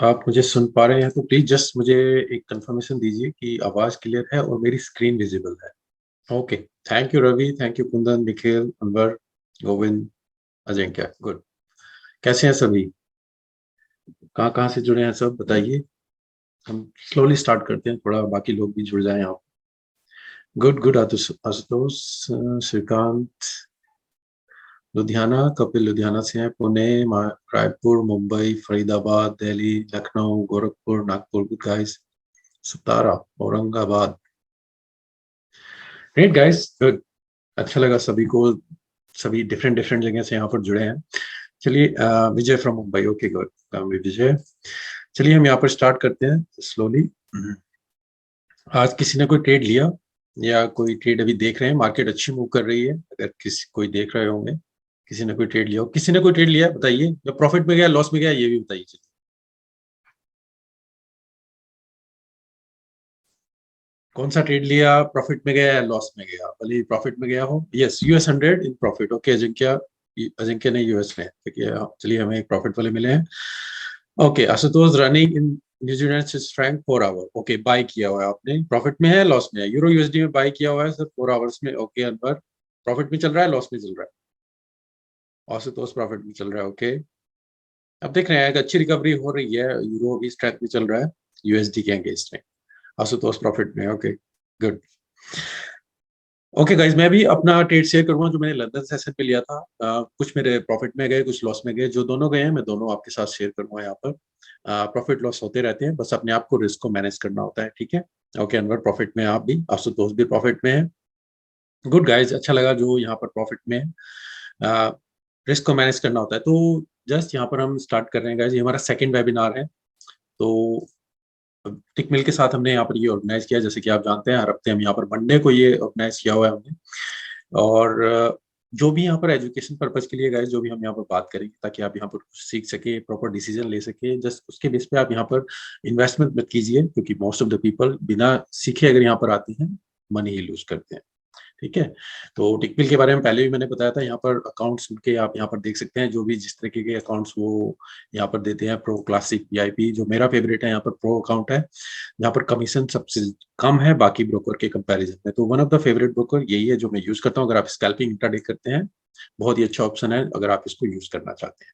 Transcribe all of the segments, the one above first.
आप मुझे सुन पा रहे हैं तो प्लीज जस्ट मुझे एक कंफर्मेशन दीजिए कि आवाज क्लियर है और मेरी स्क्रीन विजिबल है। Okay. Thank you Ravi, thank you Kundan, Nikhil, Anwar, Govind, Ajinkya. Good. कैसे हैं सभी? कहाँ कहाँ से जुड़े हैं सब बताइए। हम स्लोली स्टार्ट करते हैं, थोड़ा बाकी लोग भी जुड़ जाएं आप। Good good. आशुतोष, श्रीकांत लुधियाना, कपिल लुधियाना से हैं, Pune, Raipur, Mumbai, Faridabad, Delhi, Lucknow, Gorakhpur, Nagpur. Good guys. Satara, Aurangabad. Great guys, good. अच्छा लगा सभी को, सभी डिफरेंट डिफरेंट जगह से यहाँ पर जुड़े हैं। चलिए, Vijay from Mumbai. Okay good. Vijay. चलिए हम यहाँ पर स्टार्ट करते हैं स्लोली। आज किसी ने कोई ट्रेड लिया या कोई ट्रेड अभी देख रहे हैं? मार्केट अच्छी मूव कर रही है, अगर किसी कोई देख रहे होंगे। किसी ने कोई ट्रेड लिया हो, किसी ने कोई ट्रेड लिया है? बताइए, या प्रॉफिट में गया, लॉस में गया, ये भी बताइए। चलिए, कौन सा ट्रेड लिया, प्रॉफिट में गया या लॉस में गया? भले प्रॉफिट में गया हो। Yes, US 100 in profit. Okay Ajinkya. Ajinkya ने US में, ठीक है। चलिए, हमें एक प्रॉफिट वाले मिले हैं। Okay Ashutosh, running in New Zealand Swiss franc 4 hour. Okay, buy किया हुआ है आपने, प्रॉफिट में है लॉस में है? यूरो USD में बाय किया हुआ है सर, 4 आवर्स में। ओके अनवर, प्रॉफिट में चल रहा है लॉस में चल रहा है? आशुतोष प्रॉफिट में चल रहा है। ओके, अब देख रहे हैं एक अच्छी रिकवरी हो रही है, यूरो भी स्ट्रेंथ में चल रहा है USD के अगेंस्ट में। आशुतोष प्रॉफिट में। Okay good. ओके गाइज, मैं भी अपना ट्रेड शेयर करूंगा जो मैंने लंदन सेशन पे लिया था। कुछ मेरे प्रॉफिट में गए, कुछ लॉस में गए। जो दोनों गए हैं मैं दोनों आपके साथ शेयर करूंगा यहाँ पर। प्रॉफिट लॉस होते रहते हैं, बस अपने आप को रिस्क को मैनेज करना होता है, ठीक है। ओके अनवर प्रॉफिट में, आप भी, आशुतोष भी प्रॉफिट में है। गुड गाइज, अच्छा लगा जो यहाँ पर प्रॉफिट में है। रिस्क को मैनेज करना होता है। तो जस्ट यहाँ पर हम स्टार्ट कर रहे हैं गाइज, ये हमारा सेकंड वेबिनार है। तो टिकमिल के साथ हमने यहाँ पर ये ऑर्गेनाइज किया, जैसे कि आप जानते हैं हर हफ्ते हम यहाँ पर मंडे को ये ऑर्गेनाइज किया हुआ है हमने। और जो भी यहाँ पर एजुकेशन पर्पज के लिए गाइस, जो भी हम यहाँ पर बात करेंगे, ताकि आप यहाँ पर कुछ सीख सके, प्रॉपर डिसीजन ले सके, जस्ट उसके बेस पे आप यहाँ पर इन्वेस्टमेंट मत कीजिए, क्योंकि मोस्ट ऑफ द पीपल बिना सीखे अगर यहाँ पर आते हैं, मनी ही लूज करते हैं, ठीक है। तो टिकमिल के बारे में पहले भी मैंने बताया था। यहाँ पर अकाउंट्स के आप यहाँ पर देख सकते हैं, जो भी जिस तरीके के अकाउंट्स वो यहाँ पर देते हैं। Pro, classic, VIP। जो मेरा फेवरेट है यहाँ पर प्रो अकाउंट है, यहाँ पर कमीशन सबसे कम है बाकी ब्रोकर के कंपैरिजन में। तो one of the favourite broker यही है जो मैं यूज करता हूँ। अगर आप स्कैल्पिंग इंट्राडे करते हैं, बहुत ही अच्छा ऑप्शन है अगर आप इसको यूज करना चाहते हैं।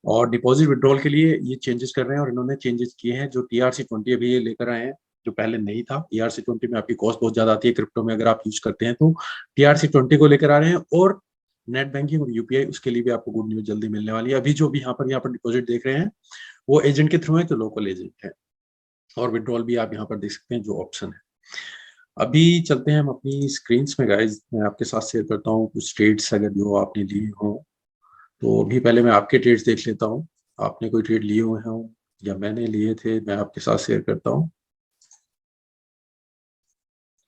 और डिपॉजिट विड्रॉल के लिए ये चेंजेस कर रहे हैं, और इन्होंने चेंजेस किए हैं। जो TRC 20 अभी ये लेकर आए हैं, जो पहले नहीं था। TRC 20 में आपकी कॉस्ट बहुत ज्यादा आती है क्रिप्टो में, अगर आप यूज करते हैं तो। TRC 20 को लेकर आ रहे हैं, और नेट बैंकिंग और UPI, उसके लिए भी आपको गुड न्यूज जल्दी मिलने वाली है। अभी जो भी यहाँ पर डिपॉजिट देख रहे हैं, वो एजेंट के थ्रू है, तो लोकल एजेंट है। और विड्रॉल भी आप यहाँ पर देख सकते हैं, जो ऑप्शन है। अभी चलते हैं हम अपनी स्क्रीन में गाइज, मैं आपके साथ शेयर करता हूँ कुछ ट्रेड्स अगर जो आपने लिए हो। तो अभी पहले मैं आपके ट्रेड्स देख लेता हूँ। आपने कोई ट्रेड लिए हुए हो या मैंने लिए थे, मैं आपके साथ शेयर करता हूँ।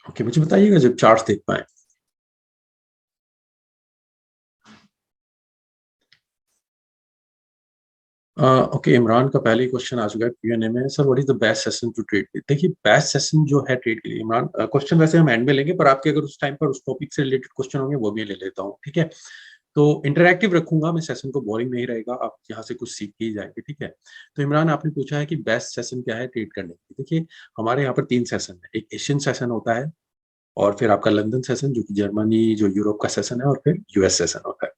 ओके, मुझे बताइएगा जब चार्ट्स देख पाए। ओके, इमरान का पहले ही क्वेश्चन आ चुका है Q&A में। Sir what is the best session to trade? देखिए, बेस्ट सेशन जो है ट्रेड के लिए, इमरान, क्वेश्चन वैसे हम एंड में लेंगे, पर आपके अगर उस टाइम पर उस टॉपिक से रिलेटेड क्वेश्चन होंगे वो भी ले लेता हूँ, ठीक है। तो इंटरैक्टिव रखूंगा मैं सेशन को, बोरिंग नहीं रहेगा, आप यहाँ से कुछ सीख के ही जाएंगे, ठीक है। तो इमरान, आपने पूछा है कि बेस्ट सेशन क्या है ट्रेड करने की। देखिए, हमारे यहाँ पर 3 सेशन है। एक एशियन सेशन होता है, और फिर आपका लंदन सेशन जो कि जर्मनी, जो यूरोप का सेशन है, और फिर US सेशन होता है।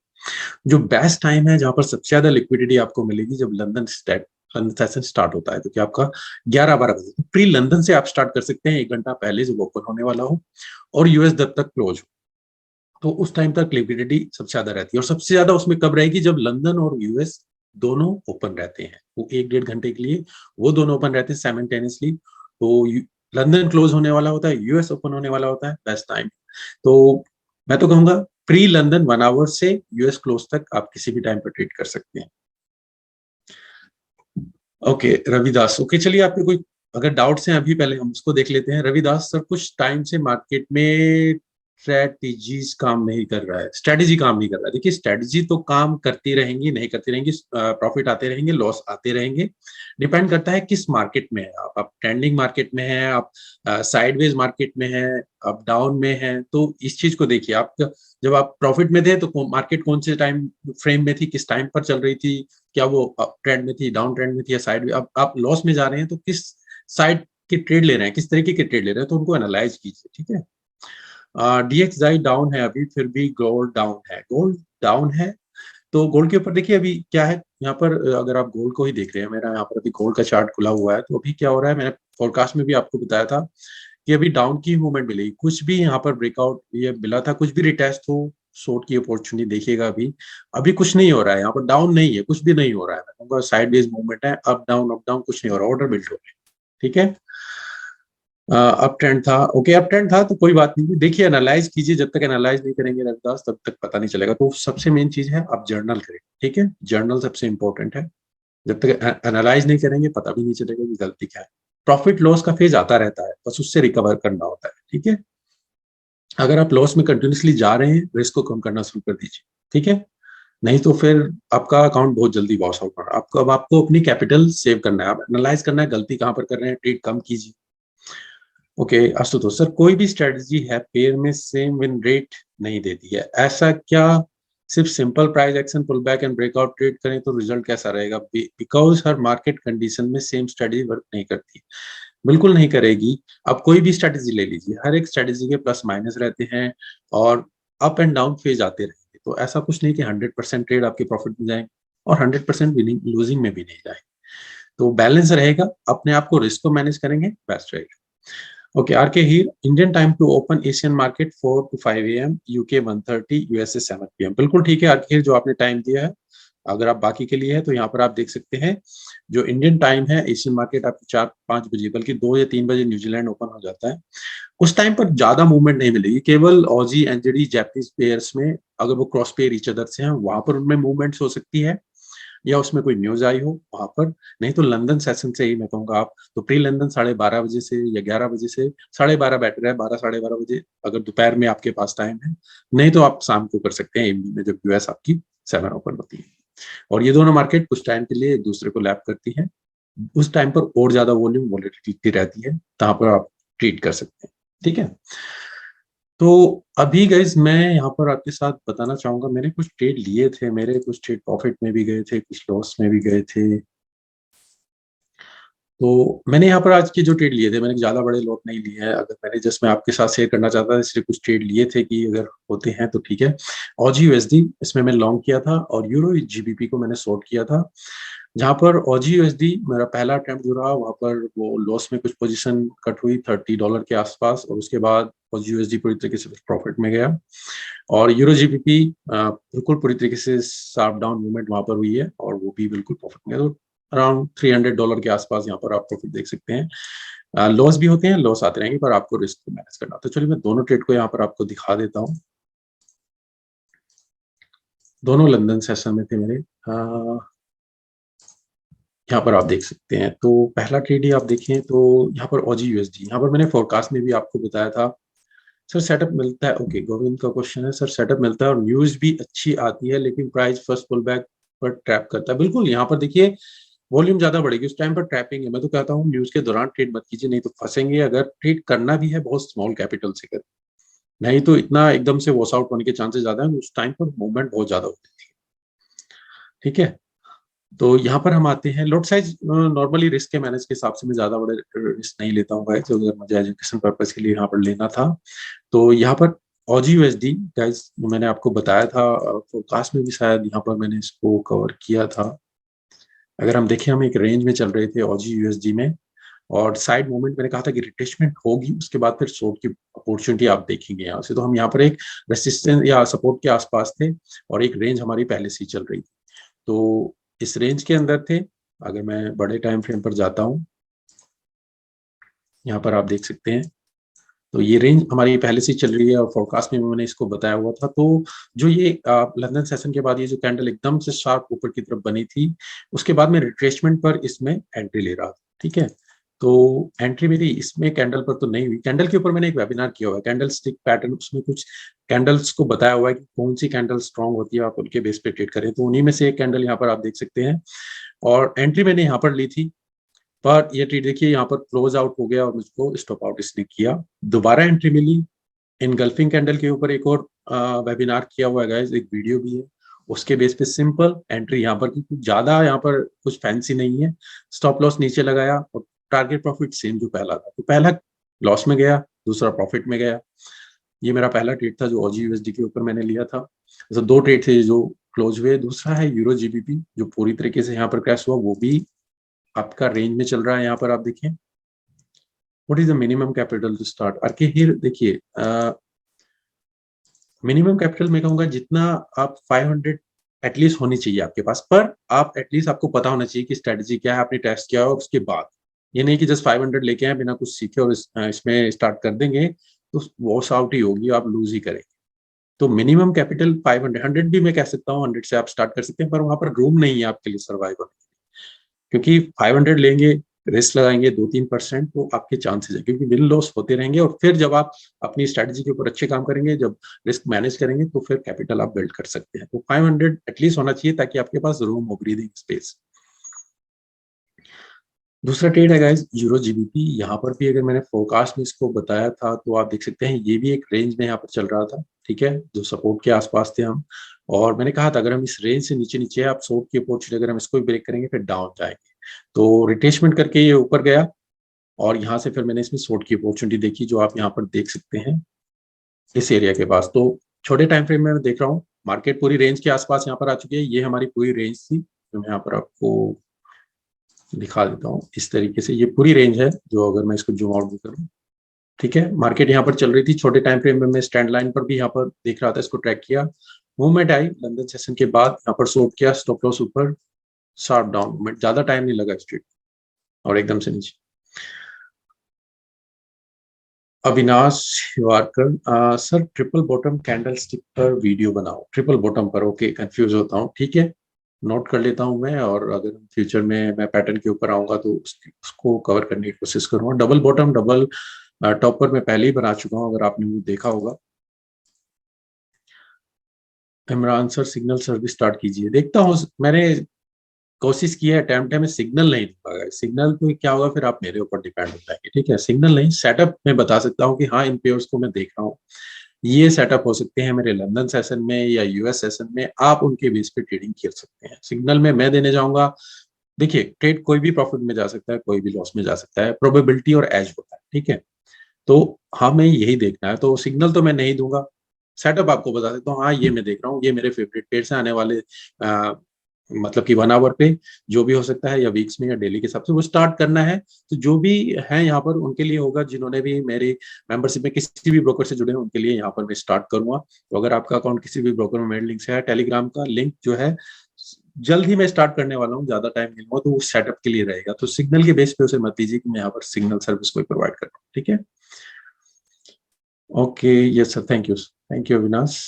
जो बेस्ट टाइम है, जहां पर सबसे ज्यादा लिक्विडिटी आपको मिलेगी, जब लंदन सेशन स्टार्ट होता है, तो कि आपका 11-12 बजे प्री लंदन से आप स्टार्ट कर सकते हैं, 1 घंटा पहले जब ओपन होने वाला हो, और US जब तक क्लोज हो। तो उस टाइम तक लिक्विडिटी सबसे ज्यादा रहती है, और सबसे ज्यादा उसमें कब रहेगी? जब लंदन और US दोनों ओपन रहते हैं, वो 1-1.5 घंटे के लिए वो दोनों ओपन रहते हैं साइमल्टेनियसली। तो लंदन क्लोज होने वाला होता है, US ओपन होने वाला होता है, बेस्ट टाइम। तो मैं तो कहूंगा प्री लंदन 1 आवर से US क्लोज तक आप किसी भी टाइम पर ट्रेड कर सकते हैं। ओके रविदास, ओके चलिए, आपके कोई अगर डाउट्स हैं अभी, पहले हम उसको देख लेते हैं। रविदास सर, कुछ टाइम से मार्केट में स्ट्रेटजीज काम नहीं कर रहा है, स्ट्रेटजी काम नहीं कर रहा है। देखिए स्ट्रेटजी तो काम करती रहेंगी, नहीं करती रहेंगी, प्रॉफिट आते रहेंगे, लॉस आते रहेंगे। डिपेंड करता है किस मार्केट में है आप ट्रेंडिंग मार्केट में है, आप साइडवेज मार्केट में है, आप डाउन में है। तो इस चीज को देखिए, आप जब आप प्रॉफिट में थे तो मार्केट कौन से टाइम फ्रेम में थी, किस टाइम पर चल रही थी, क्या वो अप ट्रेंड में थी, डाउन ट्रेंड में थी, या साइड। अब आप लॉस में जा रहे हैं तो किस साइड के ट्रेड ले रहे हैं, किस तरीके के ट्रेड ले रहे हैं, तो उनको एनालाइज कीजिए। ठीक है, DXY डाउन है अभी, फिर भी गोल्ड डाउन है, गोल्ड डाउन है। तो गोल्ड के ऊपर देखिए अभी क्या है यहाँ पर, अगर आप गोल्ड को ही देख रहे हैं, मेरा यहाँ पर अभी गोल्ड का चार्ट खुला हुआ है, तो अभी क्या हो रहा है, मैंने फोरकास्ट में भी आपको बताया था कि अभी डाउन की मूवमेंट मिलेगी। कुछ भी यहाँ पर ब्रेकआउट ये मिला था, कुछ भी रिटेस्ट हो, शॉर्ट की अपॉर्चुनिटी देखिएगा। अभी अभी कुछ नहीं हो रहा है, यहाँ पर डाउन नहीं है, कुछ भी नहीं हो रहा है, मैं कहूँगा साइडवेज मूवमेंट है, अप डाउन कुछ नहीं हो रहा, ऑर्डर बिल्ड हो रहे हैं। ठीक है, अप ट्रेंड था, ओके अप ट्रेंड था तो कोई बात नहीं, देखिए एनालाइज कीजिए। जब तक एनालाइज नहीं करेंगे रविदास, तब तक पता नहीं चलेगा। तो सबसे मेन चीज है आप जर्नल करें। ठीक है, जर्नल सबसे इंपॉर्टेंट है। जब तक एनालाइज नहीं करेंगे पता भी नहीं चलेगा कि गलती क्या है। प्रॉफिट लॉस का फेज आता रहता है, बस उससे रिकवर करना होता है। ठीक है, अगर आप लॉस में कंटिन्यूसली जा रहे हैं, रिस्क को कम करना शुरू कर दीजिए। ठीक है, नहीं तो फिर आपका अकाउंट बहुत जल्दी वॉश आउट होगा। आपको अब आपको अपनी कैपिटल सेव करना है, आप एनालाइज करना है गलती कहाँ पर कर रहे हैं, ट्रेड कम कीजिए। ओके आशुतोष सर, कोई भी स्ट्रेटजी है पेयर में सेम विन रेट नहीं देती है, ऐसा क्या? सिर्फ simple price action pull back and breakout trade करें तो रिजल्ट कैसा रहेगा? बिकॉज हर मार्केट कंडीशन में सेम स्ट्रेटजी वर्क नहीं करती। बिल्कुल नहीं करेगी। आप कोई भी स्ट्रेटजी ले लीजिए, हर एक स्ट्रेटजी के प्लस माइनस रहते हैं और अप एंड डाउन फेज आते रहेंगे। तो ऐसा कुछ नहीं कि 100% ट्रेड आपके प्रॉफिट में जाएंगे और 100% विनिंग लूजिंग में भी नहीं जाएंगे। तो बैलेंस रहेगा, अपने आप को रिस्क को मैनेज करेंगे, बेस्ट रहेगा। Okay, RK here. Indian time to open Asian market 4 to 5 a.m. UK 1:30, USA 7 p.m. बिल्कुल ठीक है RK here, जो आपने टाइम दिया है। अगर आप बाकी के लिए है तो यहाँ पर आप देख सकते हैं, जो इंडियन टाइम है एशियन मार्केट आपकी 4-5 बजे, बल्कि 2 या 3 बजे न्यूजीलैंड ओपन हो जाता है। उस टाइम पर ज्यादा मूवमेंट नहीं मिलेगी, केवल ऑजी एनजेडी जैपनीज पेयर्स में अगर वो क्रॉस पेयर ईच अदर से हैं, वहां पर उनमें मूवमेंट्स हो सकती है, या उसमें कोई न्यूज आई हो वहां पर। नहीं तो लंदन सेशन से ही मैं कहूँगा आप तो प्री लंदन 12:30 बजे से या 11 बजे से 12:30 बैठ रहे हैं, 12-12:30 बजे अगर दोपहर में आपके पास टाइम है। नहीं तो आप शाम को कर सकते हैं इवनिंग में, जब यूएस आपकी 7 ओपन होती है। और ये दोनों मार्केट कुछ टाइम के लिए एक दूसरे को लैप करती है, उस टाइम पर और ज्यादा वॉल्यूम वॉलेटिलिटी रहती है, तहां पर आप ट्रीट कर सकते हैं। ठीक है, तो अभी गाइज मैं यहाँ पर आपके साथ बताना चाहूंगा, मैंने कुछ ट्रेड लिए थे, मेरे कुछ ट्रेड प्रॉफिट में भी गए थे, कुछ लॉस में भी गए थे। तो मैंने यहाँ पर आज के जो ट्रेड लिए थे, मैंने ज्यादा बड़े लॉट नहीं लिए हैं, अगर मैंने जस्ट मैं आपके साथ शेयर करना चाहता था, इसलिए कुछ ट्रेड लिए थे कि अगर होते हैं तो ठीक है। ऑजी यूएसडी इसमें मैं लॉन्ग किया था, और यूरो जीबीपी को मैंने शॉर्ट किया था। जहां पर ऑजी यूएसडी मेरा पहला अटेम्प्ट जो रहा, वहां पर वो लॉस में कुछ पोजीशन कट हुई $30 के आसपास, और उसके बाद ऑजी यूएसडी पूरी तरीके से प्रॉफिट में गया। और यूरो जीबीपी बिल्कुल पूरी तरीके से शार्प डाउन मूवमेंट वहां पर हुई है, और वो भी बिल्कुल प्रॉफिट में गया। तो अराउंड $300 के आसपास यहाँ पर आप प्रॉफिट देख सकते हैं। लॉस भी होते हैं, लॉस आते रहेंगे, पर आपको रिस्क को मैनेज करना। तो चलिए मैं दोनों ट्रेड को यहाँ पर आपको दिखा देता हूँ। दोनों लंदन सेशन में थे मेरे, यहाँ पर आप देख सकते हैं। तो पहला ट्रेड ही आप देखें तो यहाँ पर ऑजी यूएसडी, यहाँ पर मैंने फोरकास्ट में भी आपको बताया था सर सेटअप मिलता है। ओके, गोविंद का क्वेश्चन है सर सेटअप मिलता है और न्यूज भी अच्छी आती है, लेकिन प्राइस फर्स्ट पुल बैक पर ट्रैप करता है। बिल्कुल, यहाँ पर देखिए वॉल्यूम ज्यादा बढ़ेगी, उस टाइम पर ट्रैपिंग है। मैं तो कहता हूँ न्यूज के दौरान ट्रेड मत कीजिए, नहीं तो फंसेंगे। अगर ट्रेड करना भी है बहुत स्मॉल कैपिटल से कर, नहीं तो इतना एकदम से वॉश आउट होने के चांसेस ज्यादा है, उस टाइम पर मूवमेंट बहुत ज्यादा होती है। ठीक है, तो यहाँ पर हम आते हैं लॉट साइज। नॉर्मली रिस्क के मैनेज के हिसाब से मैं ज्यादा बड़े रिस्क नहीं लेता हूँ गाइस, अगर मुझे एजुकेशन पर्पज के लिए यहाँ पर लेना था। तो यहाँ पर ऑजी यूएसडी गाइस मैंने आपको बताया था, फोरकास्ट में भी शायद यहाँ पर मैंने इसको कवर किया था। अगर हम देखें, हम एक रेंज में चल रहे थे ऑजी यूएसडी में, और साइड मूवमेंट मैंने कहा था कि रिट्रेसमेंट होगी, उसके बाद फिर शॉर्ट की अपॉर्चुनिटी आप देखेंगे यहाँ से। तो हम यहाँ पर एक रेसिस्टेंस या सपोर्ट के आसपास थे, और एक रेंज हमारी पहले से ही चल रही थी। तो इस रेंज के अंदर थे। अगर मैं बड़े टाइम फ्रेम पर जाता हूँ, यहाँ पर आप देख सकते हैं, तो ये रेंज हमारी पहले से ही चल रही है, और फोरकास्ट में मैंने इसको बताया हुआ था। तो जो ये लंदन सेशन के बाद ये जो कैंडल एकदम से शार्प ऊपर की तरफ बनी थी, उसके बाद मैं रिट्रेसमेंट पर इसमें एंट्री ले रहा था। ठीक है, तो एंट्री मेरी इसमें कैंडल पर तो नहीं हुई। कैंडल के ऊपर मैंने एक वेबिनार किया हुआ है, कैंडल स्टिक पैटर्न, उसमें कुछ कैंडल्स को बताया हुआ है कि कौन सी कैंडल स्ट्रांग होती है, आप उनके बेस पे ट्रेड करें। तो उन्हीं में से एक कैंडल यहाँ पर आप देख सकते हैं, और एंट्री मैंने यहाँ पर ली थी, पर ये ट्रेड देखिए यहाँ पर क्लोज आउट हो गया और मुझको स्टॉप आउट इसने किया। दोबारा एंट्री मिली इनगल्फिंग कैंडल के ऊपर, एक और वेबिनार किया हुआ है गाइस, एक वीडियो भी है, उसके बेस पे सिंपल एंट्री यहाँ पर की, कुछ ज्यादा यहाँ पर कुछ फैंसी नहीं है। स्टॉप लॉस नीचे लगाया और टारगेट प्रॉफिट सेम जो पहला था, तो पहला लॉस में गया, दूसरा प्रॉफिट में गया। ये मेरा पहला ट्रेड था जो ऑजी यूएसडी के ऊपर मैंने लिया था। तो दो ट्रेड थे जो क्लोज हुए। दूसरा है यूरो जीबीपी, जो पूरी तरीके से यहाँ पर क्रैश हुआ, वो भी आपका रेंज में चल रहा है। यहाँ पर आप देखिए, what is the minimum capital to start. RK here देखिए, मिनिमम कैपिटल मैं कहूंगा जितना आप 500 एटलीस्ट होनी चाहिए आपके पास, पर आप एटलीस्ट आपको पता होना चाहिए कि स्ट्रेटजी क्या है, आपने टेस्ट किया और उसके बाद, ये नहीं कि जस्ट 500 लेके आए बिना कुछ सीखे और इसमें स्टार्ट कर देंगे तो वॉश आउट ही होगी, आप लूज ही करेंगे। तो मिनिमम कैपिटल 500, 100 भी मैं कह सकता हूँ, 100 से आप स्टार्ट कर सकते हैं, पर वहां पर रूम नहीं है आपके लिए सर्वाइव होने, क्योंकि 500 लेंगे, रिस्क लगाएंगे 2-3%, तो आपके चांसेस है, क्योंकि विन लॉस होते रहेंगे। और फिर जब आप अपनी स्ट्रेटजी के ऊपर अच्छे काम करेंगे, जब रिस्क मैनेज करेंगे, तो फिर कैपिटल आप बिल्ड कर सकते हैं। तो 500 एटलीस्ट होना चाहिए ताकि आपके पास रूम हो, ब्रीदिंग स्पेस। दूसरा ट्रेड है गाइस यूरो जीबीपी। यहाँ पर भी अगर मैंने फोरकास्ट में इसको बताया था तो आप देख सकते हैं, ये भी एक रेंज में यहाँ पर चल रहा था, ठीक है, जो सपोर्ट के आसपास थे हम। और मैंने कहा था अगर हम इस रेंज से नीचे नीचे आप शॉर्ट की अपॉर्चुनिटी, अगर हम इसको भी ब्रेक करेंगे फिर डाउन जाएंगे। तो रिटेचमेंट करके ये ऊपर गया, और यहाँ से फिर मैंने इसमें शॉर्ट की अपॉर्चुनिटी देखी, जो आप यहाँ पर देख सकते हैं इस एरिया के पास। तो छोटे टाइम फ्रेम में मैं देख रहा हूँ मार्केट पूरी रेंज के आसपास यहाँ पर आ चुकी है। ये हमारी पूरी रेंज थी, जो मैं यहाँ पर आपको दिखा देता हूँ इस तरीके से। ये पूरी रेंज है, जो अगर मैं इसको जूम आउट भी करूँ, ठीक है, मार्केट यहाँ पर चल रही थी। छोटे टाइम फ्रेम में मैं स्टैंड लाइन पर भी यहाँ पर देख रहा था, इसको ट्रैक किया। मूवमेंट आई लंदन सेशन के बाद, यहाँ पर शॉर्ट किया, स्टॉप लॉस ऊपर, शार्प डाउन मूवमेंट, ज्यादा टाइम नहीं लगा स्ट्रीट, और एकदम से नीचे। Avinash Shivarkar, sir triple bottom candlestick पर वीडियो बनाओ। ट्रिपल बॉटम पर, ओके, कंफ्यूज होता हूँ, ठीक है, नोट कर लेता हूँ मैं, और अगर फ्यूचर में मैं पैटर्न के ऊपर आऊंगा तो उसको कवर करने की कोशिश करूंगा। डबल बॉटम डबल टॉप पर मैं पहले ही बना चुका हूँ, अगर आपने वो देखा होगा। Imran sir signal service start कीजिए, देखता हूँ, मैंने कोशिश की है, अटेम्प्ट है, मैं सिग्नल नहीं दूंगा। सिग्नल तो क्या होगा, फिर आप मेरे ऊपर डिपेंड हो जाएंगे, ठीक है। सिग्नल नहीं, सेटअप में बता सकता हूँ कि हाँ इन पेयर्स को मैं देख रहा हूँ, ये सेटअप हो सकते हैं मेरे लंदन सेशन में या यूएस सेशन में, आप उनके बेस पे ट्रेडिंग कर सकते हैं। सिग्नल में मैं देने जाऊंगा, देखिए ट्रेड कोई भी प्रॉफिट में जा सकता है, कोई भी लॉस में जा सकता है, प्रोबेबिलिटी और एज होता है, ठीक है। तो हमें यही देखना है, तो सिग्नल तो मैं नहीं दूंगा, सेटअप आपको बता देता हूँ, हाँ ये मैं देख रहा हूँ, ये मेरे फेवरेट पेयर से आने वाले मतलब कि 1 आवर पे जो भी हो सकता है, या वीक्स में या डेली के हिसाब से वो स्टार्ट करना है। तो जो भी है यहाँ पर उनके लिए होगा, जिन्होंने भी मेरी मेंबरशिप में किसी भी ब्रोकर से जुड़े हैं उनके लिए यहाँ पर मैं स्टार्ट करूंगा। तो अगर आपका अकाउंट किसी भी ब्रोकर में मेड लिंक से है, टेलीग्राम का लिंक जो है जल्द ही मैं स्टार्ट करने वाला हूँ, ज्यादा टाइम नहीं हुआ, तो वो सेटअप के लिए रहेगा। तो सिग्नल के बेस पे उसे मत लीजिए कि मैं यहाँ पर सिग्नल सर्विस कोई प्रोवाइड कर रहा हूँ, ठीक है। Okay, yes sir, thank you Avinash.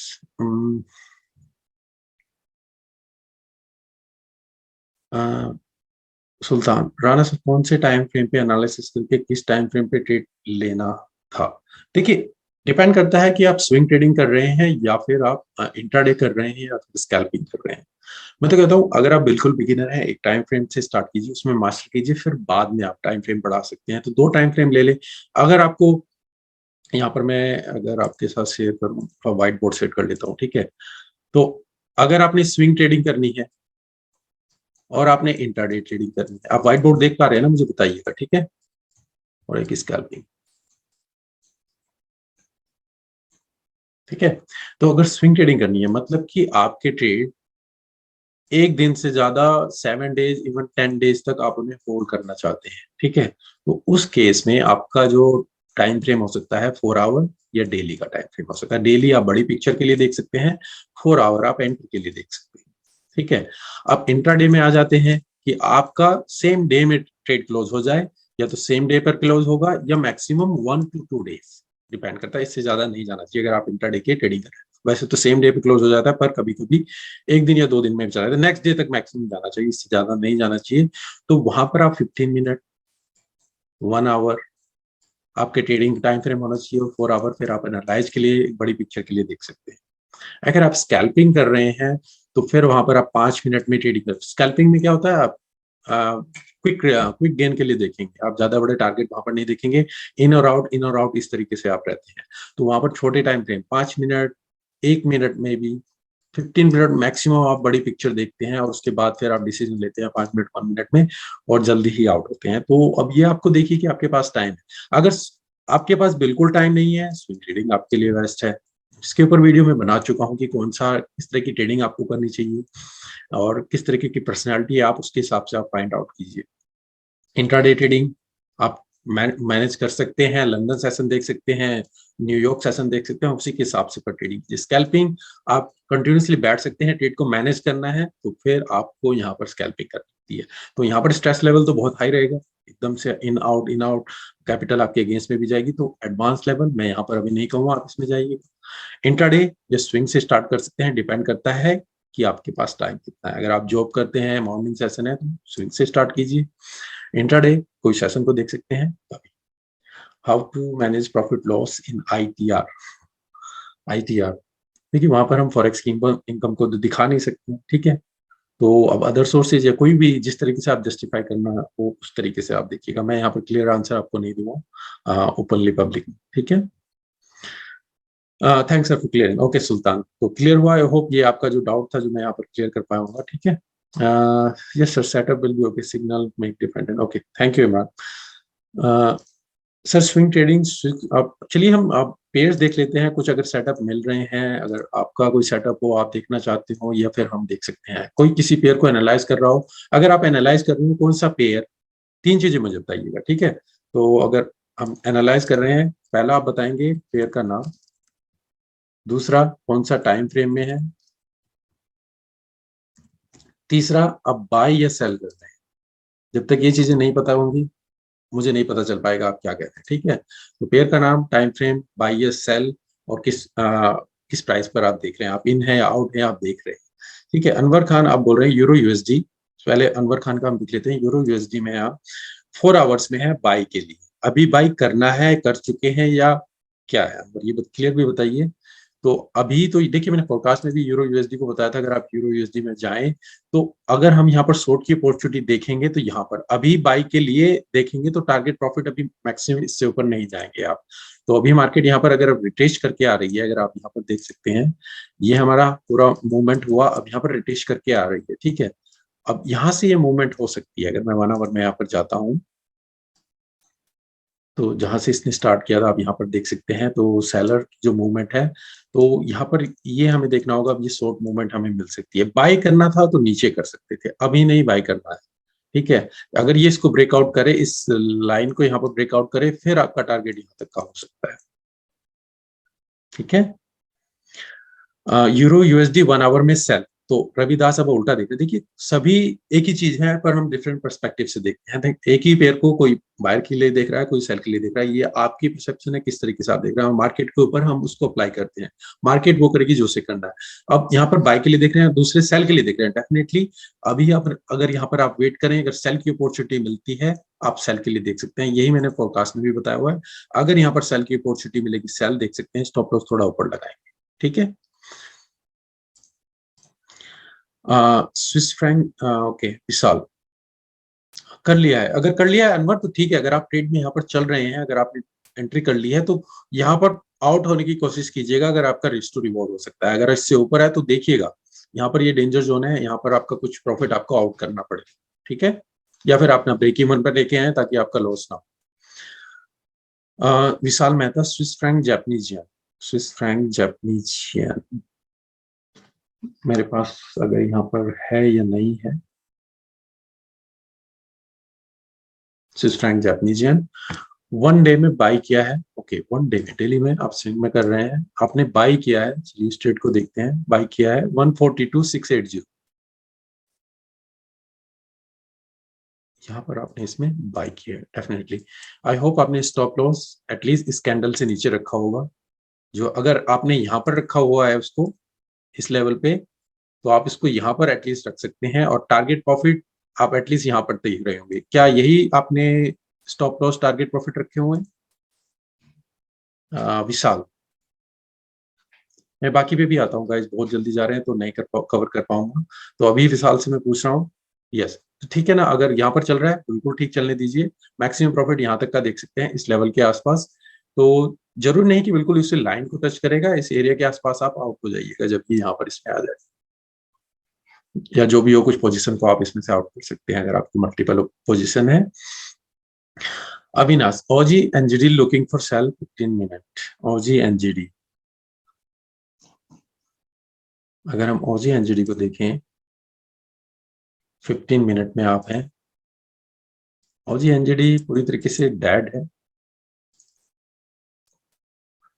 Sultan Rana sir, कौन से टाइम फ्रेम पे एनालिसिस करके किस टाइम फ्रेम पे ट्रेड लेना था। देखिए, डिपेंड करता है कि आप स्विंग ट्रेडिंग कर रहे हैं या फिर आप इंट्राडे कर रहे हैं या फिर स्कैल्पिंग कर रहे हैं। मैं तो कहता हूँ अगर आप बिल्कुल बिगिनर हैं, एक टाइम फ्रेम से स्टार्ट कीजिए, उसमें मास्टर कीजिए, फिर बाद में आप टाइम फ्रेम बढ़ा सकते हैं। तो 2 टाइम फ्रेम ले लें। अगर आपको यहाँ पर मैं अगर आपके साथ शेयर करूँ, व्हाइट बोर्ड सेट कर लेता हूँ, ठीक है। तो अगर आपने स्विंग ट्रेडिंग करनी है और आपने इंट्राडे ट्रेडिंग करनी है, आप व्हाइट बोर्ड देख पा रहे हैं ना, मुझे बताइएगा, ठीक है। और एक स्कैल्पिंग, ठीक है। तो अगर स्विंग ट्रेडिंग करनी है, मतलब कि आपके ट्रेड एक दिन से ज्यादा 7 डेज इवन 10 डेज तक आप उन्हें होल्ड करना चाहते हैं, ठीक है, तो उस केस में आपका जो टाइम फ्रेम हो सकता है 4 आवर, या डेली का टाइम फ्रेम हो सकता है। डेली आप बड़ी पिक्चर के लिए देख सकते हैं, 4 आवर आप एंट्री के लिए देख सकते हैं, ठीक है। अब इंट्राडे में आ जाते हैं कि आपका सेम डे में ट्रेड क्लोज हो जाए, या तो सेम डे पर क्लोज होगा, या मैक्सिमम 1 to 2 डेज, डिपेंड करता है, इससे ज्यादा नहीं जाना चाहिए अगर आप इंट्राडे की ट्रेडिंग कर रहे हैं। वैसे तो सेम डे पे क्लोज हो जाता है, पर कभी कभी एक दिन या 2 दिन में भी चला जाता है, नेक्स्ट डे तक मैक्सिमम जाना चाहिए, इससे ज्यादा नहीं जाना चाहिए। तो वहां पर आप 15 मिनट 1 आवर आपके ट्रेडिंग टाइम फ्रेम होना चाहिए, और 4 आवर फिर आप एनालाइज के लिए एक बड़ी पिक्चर के लिए देख सकते हैं। अगर आप स्कैल्पिंग कर रहे हैं तो फिर वहां पर आप 5 मिनट में ट्रेडिंग कर। स्कैल्पिंग में क्या होता है, आप क्विक क्विक गेन के लिए देखेंगे, आप ज्यादा बड़े टारगेट वहां पर नहीं देखेंगे, इन और आउट इस तरीके से आप रहते हैं। तो वहां पर छोटे टाइम फ्रेम 5 मिनट, 1 मिनट में भी 15 मिनट मैक्सिमम आप बड़ी पिक्चर देखते हैं, और उसके बाद फिर आप डिसीजन लेते हैं 5 मिनट 1 मिनट में, और जल्दी ही आउट होते हैं। तो अब ये आपको देखिए कि आपके पास टाइम है। अगर आपके पास बिल्कुल टाइम नहीं है, स्विंग ट्रेडिंग आपके लिए बेस्ट है। इसके ऊपर वीडियो में बना चुका हूँ कि कौन सा किस तरह की ट्रेडिंग आपको करनी चाहिए, और किस तरीके की पर्सनैलिटी है, आप उसके हिसाब से आप फाइंड आउट कीजिए। इंट्राडे ट्रेडिंग आप मैनेज कर सकते हैं, लंदन सेशन देख सकते हैं, न्यूयॉर्क सेशन देख सकते हैं, उसी के हिसाब से पर ट्रेडिंग। स्कैल्पिंग आप कंटिन्यूसली बैठ सकते हैं, ट्रेड को मैनेज करना है तो फिर आपको यहाँ पर स्कैल्पिंग करनी है। तो यहाँ पर स्ट्रेस लेवल तो बहुत हाई रहेगा, एकदम से इन आउट कैपिटल आपके अगेंस्ट में भी जाएगी। तो एडवांस लेवल मैं यहाँ पर अभी नहीं कहूँगा आप इसमें जाइए। इंट्राडे या स्विंग से स्टार्ट कर सकते हैं, डिपेंड करता है कि आपके पास टाइम कितना है। अगर आप जॉब करते हैं, मॉर्निंग सेशन है, तो स्विंग से स्टार्ट कीजिए। इंट्राडे कोई सेशन को देख सकते हैं। How to manage profit loss in ITR देखिए, वहां पर हम फॉरेक्स की इनकम को तो दिखा नहीं सकते हैं, ठीक है। तो अब अदर सोर्सेज या कोई भी जिस तरीके से आप जस्टिफाई करना वो उस तरीके से आप देखिएगा। मैं यहाँ पर क्लियर आंसर आपको नहीं दूंगा ओपनली पब्लिक में, ठीक है। Thanks for clearing. ओके सुल्तान, तो क्लियर हुआ। आई होप ये आपका जो डाउट था जो मैं यहाँ पर क्लियर कर पाया हूँ, ठीक है। Yes sir, setup will be okay, signal make dependent. Okay, thank you Imran. Sir swing trading, आप चलिए हम आप पेयर्स देख लेते हैं कुछ, अगर सेटअप मिल रहे हैं, अगर आपका कोई सेटअप हो आप देखना चाहते हो, या फिर हम देख सकते हैं कोई किसी पेयर को एनालाइज कर रहा हो। अगर आप एनालाइज कर रहे हो कौन सा पेयर, 3 चीजें मुझे बताइएगा, ठीक है। तो अगर हम एनालाइज कर रहे हैं, पहला आप बताएंगे पेयर का नाम, दूसरा कौन सा टाइम फ्रेम में है, तीसरा आप बाय या सेल कर रहे हैं। जब तक ये चीजें नहीं पता होंगी मुझे नहीं पता चल पाएगा आप क्या कह रहे हैं, ठीक है। तो पेयर का नाम, टाइम फ्रेम, बाय या सेल, और किस प्राइस पर आप देख रहे हैं, आप इन है या आउट है आप देख रहे हैं, ठीक है। अनवर खान आप बोल रहे हैं यूरो यूएसडी। पहले अनवर खान का हम देख लेते हैं। यूरो यूएसडी में आप 4 आवर्स में है बाय के लिए, अभी बाय करना है, कर चुके हैं या क्या है, ये क्लियर भी बताइए। तो अभी तो देखिए मैंने फोरकास्ट में भी यूरो यूएसडी को बताया था, अगर आप यूरो यूएसडी में जाएं तो अगर हम यहाँ पर शॉर्ट की अपॉर्चुनिटी देखेंगे तो यहाँ पर अभी बाई के लिए देखेंगे तो टारगेट प्रॉफिट अभी मैक्सिमम इससे ऊपर नहीं जाएंगे आप। तो अभी मार्केट यहाँ पर अगर रिटेस्ट करके आ रही है, अगर आप यहाँ पर देख सकते हैं, ये हमारा पूरा मूवमेंट हुआ, अब यहाँ पर रिटेस्ट करके आ रही है, ठीक है। अब यहाँ से ये मूवमेंट हो सकती है, अगर मैं 1 आवर में यहाँ पर जाता हूँ तो जहां से इसने स्टार्ट किया था आप यहाँ पर देख सकते हैं, तो सेलर की जो मूवमेंट है, तो यहाँ पर ये हमें देखना होगा। अब ये शॉर्ट मूवमेंट हमें मिल सकती है, बाय करना था तो नीचे कर सकते थे, अभी नहीं बाय करना है, ठीक है। अगर ये इसको ब्रेकआउट करे, इस लाइन को यहाँ पर ब्रेकआउट करे, फिर आपका टारगेट यहाँ तक का हो सकता है, ठीक है। यूरो यूएसडी 1 आवर में सेल, तो रविदास अब उल्टा देखते, देखिए सभी एक ही चीज है पर हम डिफरेंट पर्सपेक्टिव से देखते हैं। एक ही पेयर को कोई बायर के लिए देख रहा है, कोई सेल के लिए देख रहा है, ये आपकी परसेप्शन है किस तरीके से आप देख रहे हैं, मार्केट के ऊपर हम उसको अप्लाई करते हैं, मार्केट वो करेगी जो उसे करना है। अब यहाँ पर बाय के लिए देख रहे हैं, दूसरे सेल के लिए देख रहे हैं, डेफिनेटली अभी आप अगर यहाँ पर आप वेट करें, अगर सेल की अपॉर्चुनिटी मिलती है आप सेल के लिए देख सकते हैं, यही मैंने फोरकास्ट में भी बताया हुआ है। अगर यहाँ पर सेल की अपॉर्चुनिटी मिलेगी सेल देख सकते हैं, स्टॉप लॉस थोड़ा ऊपर लगाएंगे, ठीक है। स्विस फ्रैंक ओके विशाल, कर लिया है, अगर कर लिया है अनवर तो ठीक है। अगर आप ट्रेड में यहाँ पर चल रहे हैं, अगर आपने एंट्री कर ली है तो यहाँ पर आउट होने की कोशिश कीजिएगा, अगर आपका रिस्क टू रिवॉर्ड हो सकता है। अगर इससे ऊपर है तो देखिएगा, यहाँ पर ये डेंजर जोन है, यहाँ पर आपका कुछ प्रॉफिट आपको आउट करना पड़ेगा, ठीक है। या फिर अपना ब्रेक इवन पर लेके आए ताकि आपका लॉस ना हो। Vishal Mehta, Swiss franc Japanese yen, Swiss franc Japanese yen मेरे पास अगर यहाँ पर है या नहीं है, Swiss franc Japanese yen 1 day में बाई किया है। ओके, 1 डे में, डेली में आप स्विंग में कर रहे हैं, आपने बाई किया है, चलिए स्ट्रेट को देखते हैं, बाई किया है 142,680, यहाँ पर आपने इसमें बाई किया है डेफिनेटली। आई होप आपने स्टॉप लॉस एटलीस्ट इस कैंडल से नीचे रखा होगा, जो अगर आपने यहाँ पर रखा हुआ है उसको इस लेवल पे, तो आप इसको यहाँ पर एटलीस्ट रख सकते हैं, और टारगेट प्रॉफिट आप एटलीस्ट यहाँ पर देख रहे होंगे। क्या यही आपने स्टॉप लॉस टारगेट प्रॉफिट रखे हुए हैं? विशाल। मैं बाकी पे भी आता हूँ गाइस, बहुत जल्दी जा रहे हैं तो नहीं कवर कर पाऊंगा, तो अभी विशाल से मैं पूछ रहा हूँ। यस, तो ठीक है ना, अगर यहाँ पर चल रहा है बिल्कुल ठीक चलने दीजिए। मैक्सिमम प्रॉफिट यहाँ तक का देख सकते हैं, इस लेवल के आसपास। तो जरूर नहीं कि बिल्कुल इस लाइन को टच करेगा, इस एरिया के आसपास आप आउट हो जाइएगा जबकि यहाँ पर इसमें आ जाए, या जो भी हो कुछ पोजीशन को आप इसमें से आउट कर सकते हैं अगर आपकी मल्टीपल पोजीशन है। अविनाश, ओजी एनजीडी लुकिंग फॉर सेल 15 मिनट। ओजी एनजीडी, अगर हम ओजी एनजीडी को देखें 15 मिनट में आप हैं, ओजी एनजीडी पूरी तरीके से डेड है।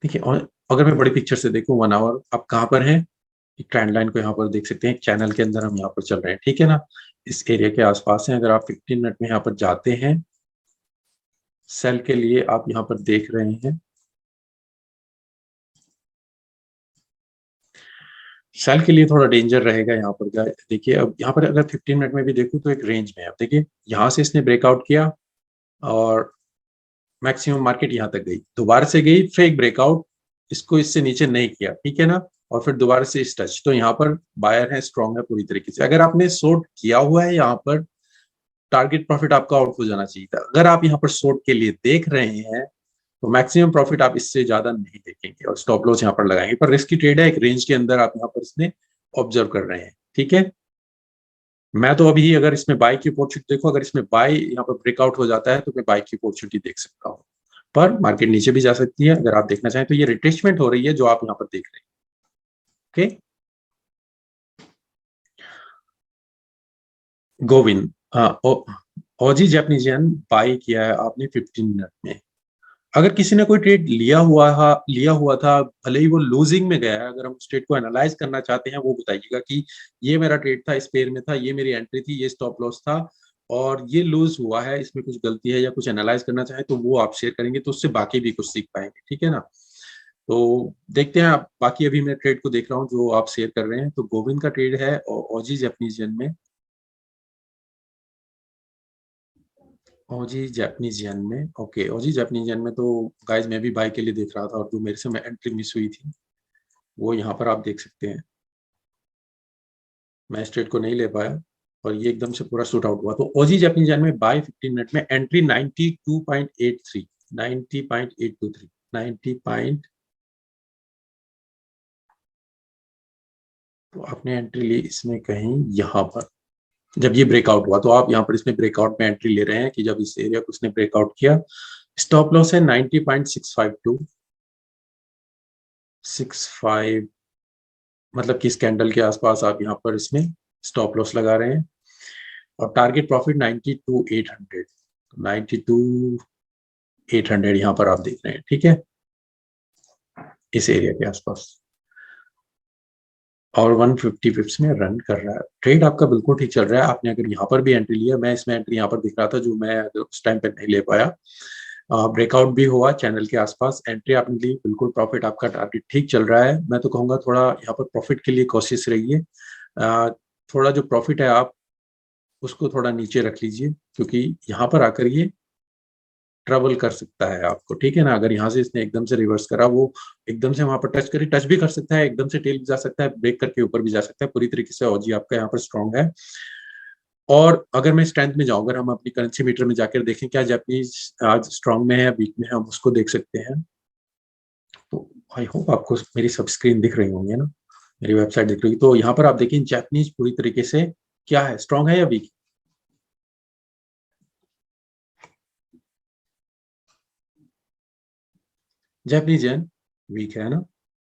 देखिए, और अगर मैं बड़ी पिक्चर से देखूं 1 आवर, आप कहाँ पर हैं, ट्रेंड लाइन को यहाँ पर देख सकते हैं, चैनल के अंदर हम यहाँ पर चल रहे हैं, ठीक है ना, इस एरिया के आसपास हैं। अगर आप 15 मिनट में यहाँ पर जाते हैं सेल के लिए, आप यहाँ पर देख रहे हैं सेल के लिए थोड़ा डेंजर रहेगा यहाँ पर। क्या देखिए, अब यहाँ पर अगर 15 मिनट में भी देखूं तो एक रेंज में है। अब देखिए यहाँ से इसने ब्रेकआउट किया और मैक्सिमम मार्केट यहाँ तक गई, दोबारा से गई, फेक ब्रेकआउट, इसको इससे नीचे नहीं किया, ठीक है ना, और फिर दोबारा से इस टच, तो यहाँ पर बायर है, स्ट्रॉन्ग है पूरी तरीके से। अगर आपने शॉर्ट किया हुआ है यहाँ पर, टारगेट प्रॉफिट आपका आउट हो जाना चाहिए था। अगर आप यहाँ पर शॉर्ट के लिए देख रहे हैं तो मैक्सिमम प्रॉफिट आप इससे ज्यादा नहीं देखेंगे और स्टॉप लॉस यहाँ पर लगाएंगे, पर रिस्की ट्रेड है, एक रेंज के अंदर आप यहाँ पर इसमें ऑब्जर्व कर रहे हैं, ठीक है। मैं तो अभी अगर इसमें बाय की अपॉर्चुनिटी देखो, अगर इसमें बाय यहाँ पर ब्रेकआउट हो जाता है तो मैं बाय की अपॉर्चुनिटी देख सकता हूँ, पर मार्केट नीचे भी जा सकती है अगर आप देखना चाहें तो। ये रिट्रेसमेंट हो रही है जो आप यहाँ पर देख रहे हैं, ओके। गोविंद, हाँ, ओजी जैपनीजियन बाय किया है आपने 15 मिनट में। अगर किसी ने कोई ट्रेड लिया हुआ था, भले ही वो लूजिंग में गया है, अगर हम उस ट्रेड को एनालाइज करना चाहते हैं, वो बताइएगा कि ये मेरा ट्रेड था, इस पेयर में था, ये मेरी एंट्री थी, ये स्टॉप लॉस था, और ये लूज हुआ है, इसमें कुछ गलती है या कुछ एनालाइज करना चाहे तो वो आप शेयर करेंगे, तो उससे बाकी भी कुछ सीख पाएंगे, ठीक है ना। तो देखते हैं, आप बाकी अभी मैं ट्रेड को देख रहा हूँ जो आप शेयर कर रहे हैं। तो गोविंद का ट्रेड है ओजी जैपनीजियन में, ओजी जैपनीजियन में, ओके। ओजी जैपनीजियन में तो गाइज मैं भी बाय के लिए देख रहा था, और जो मेरे से मैं एंट्री मिस हुई थी वो यहाँ पर आप देख सकते हैं। मैं इस ट्रेड को नहीं ले पाया और ये एकदम से पूरा शूट आउट हुआ। तो ओजी जैपनीजियन में बाय 15 मिनट में, एंट्री 92.83, 90.823, 90 पॉइंट, तो आपने एंट्री ली इसमें कहीं यहाँ पर, जब ये ब्रेकआउट हुआ तो आप यहाँ पर इसमें ब्रेकआउट में एंट्री ले रहे हैं कि जब इस एरिया को उसने ब्रेकआउट किया। स्टॉप लॉस है 90.652, 65, मतलब कि इस कैंडल के आसपास आप यहाँ पर इसमें स्टॉप लॉस लगा रहे हैं, और टारगेट प्रॉफिट 92,800, 92,800 यहाँ पर आप देख रहे हैं, ठीक है, इस एरिया के आसपास, और 150 पिप्स में रन कर रहा है। ट्रेड आपका बिल्कुल ठीक चल रहा है। आपने अगर यहाँ पर भी एंट्री लिया, मैं इसमें एंट्री यहाँ पर दिख रहा था जो मैं उस टाइम पे नहीं ले पाया, ब्रेकआउट भी हुआ चैनल के आसपास, एंट्री आपने ली, बिल्कुल प्रॉफिट आपका टारगेट ठीक चल रहा है। मैं तो कहूँगा थोड़ा यहाँ पर प्रॉफिट के लिए कोशिश रहिए, थोड़ा जो प्रॉफिट है आप उसको थोड़ा नीचे रख लीजिए, क्योंकि यहाँ पर आकर ये ट्रबल कर सकता है आपको, ठीक है ना। अगर यहाँ से इसने एकदम से रिवर्स करा, वो एकदम से वहां पर टच भी कर सकता है, एकदम से टेल भी जा सकता है, ब्रेक करके ऊपर भी जा सकता है। पूरी तरीके से ओजी आपका यहाँ पर स्ट्रॉन्ग है। और अगर मैं स्ट्रेंथ में जाऊं, अगर हम अपनी करेंसी मीटर में जाकर देखें क्या जापानीज आज स्ट्रॉन्ग में है, वीक में है, हम उसको देख सकते हैं। तो आई होप आपको मेरी सब स्क्रीन दिख रही होंगी ना, मेरी वेबसाइट दिख रही है। तो यहाँ पर आप देखिए जापानीज पूरी तरीके से क्या है, स्ट्रॉन्ग है या वीक। जापानीज येन वीक है ना,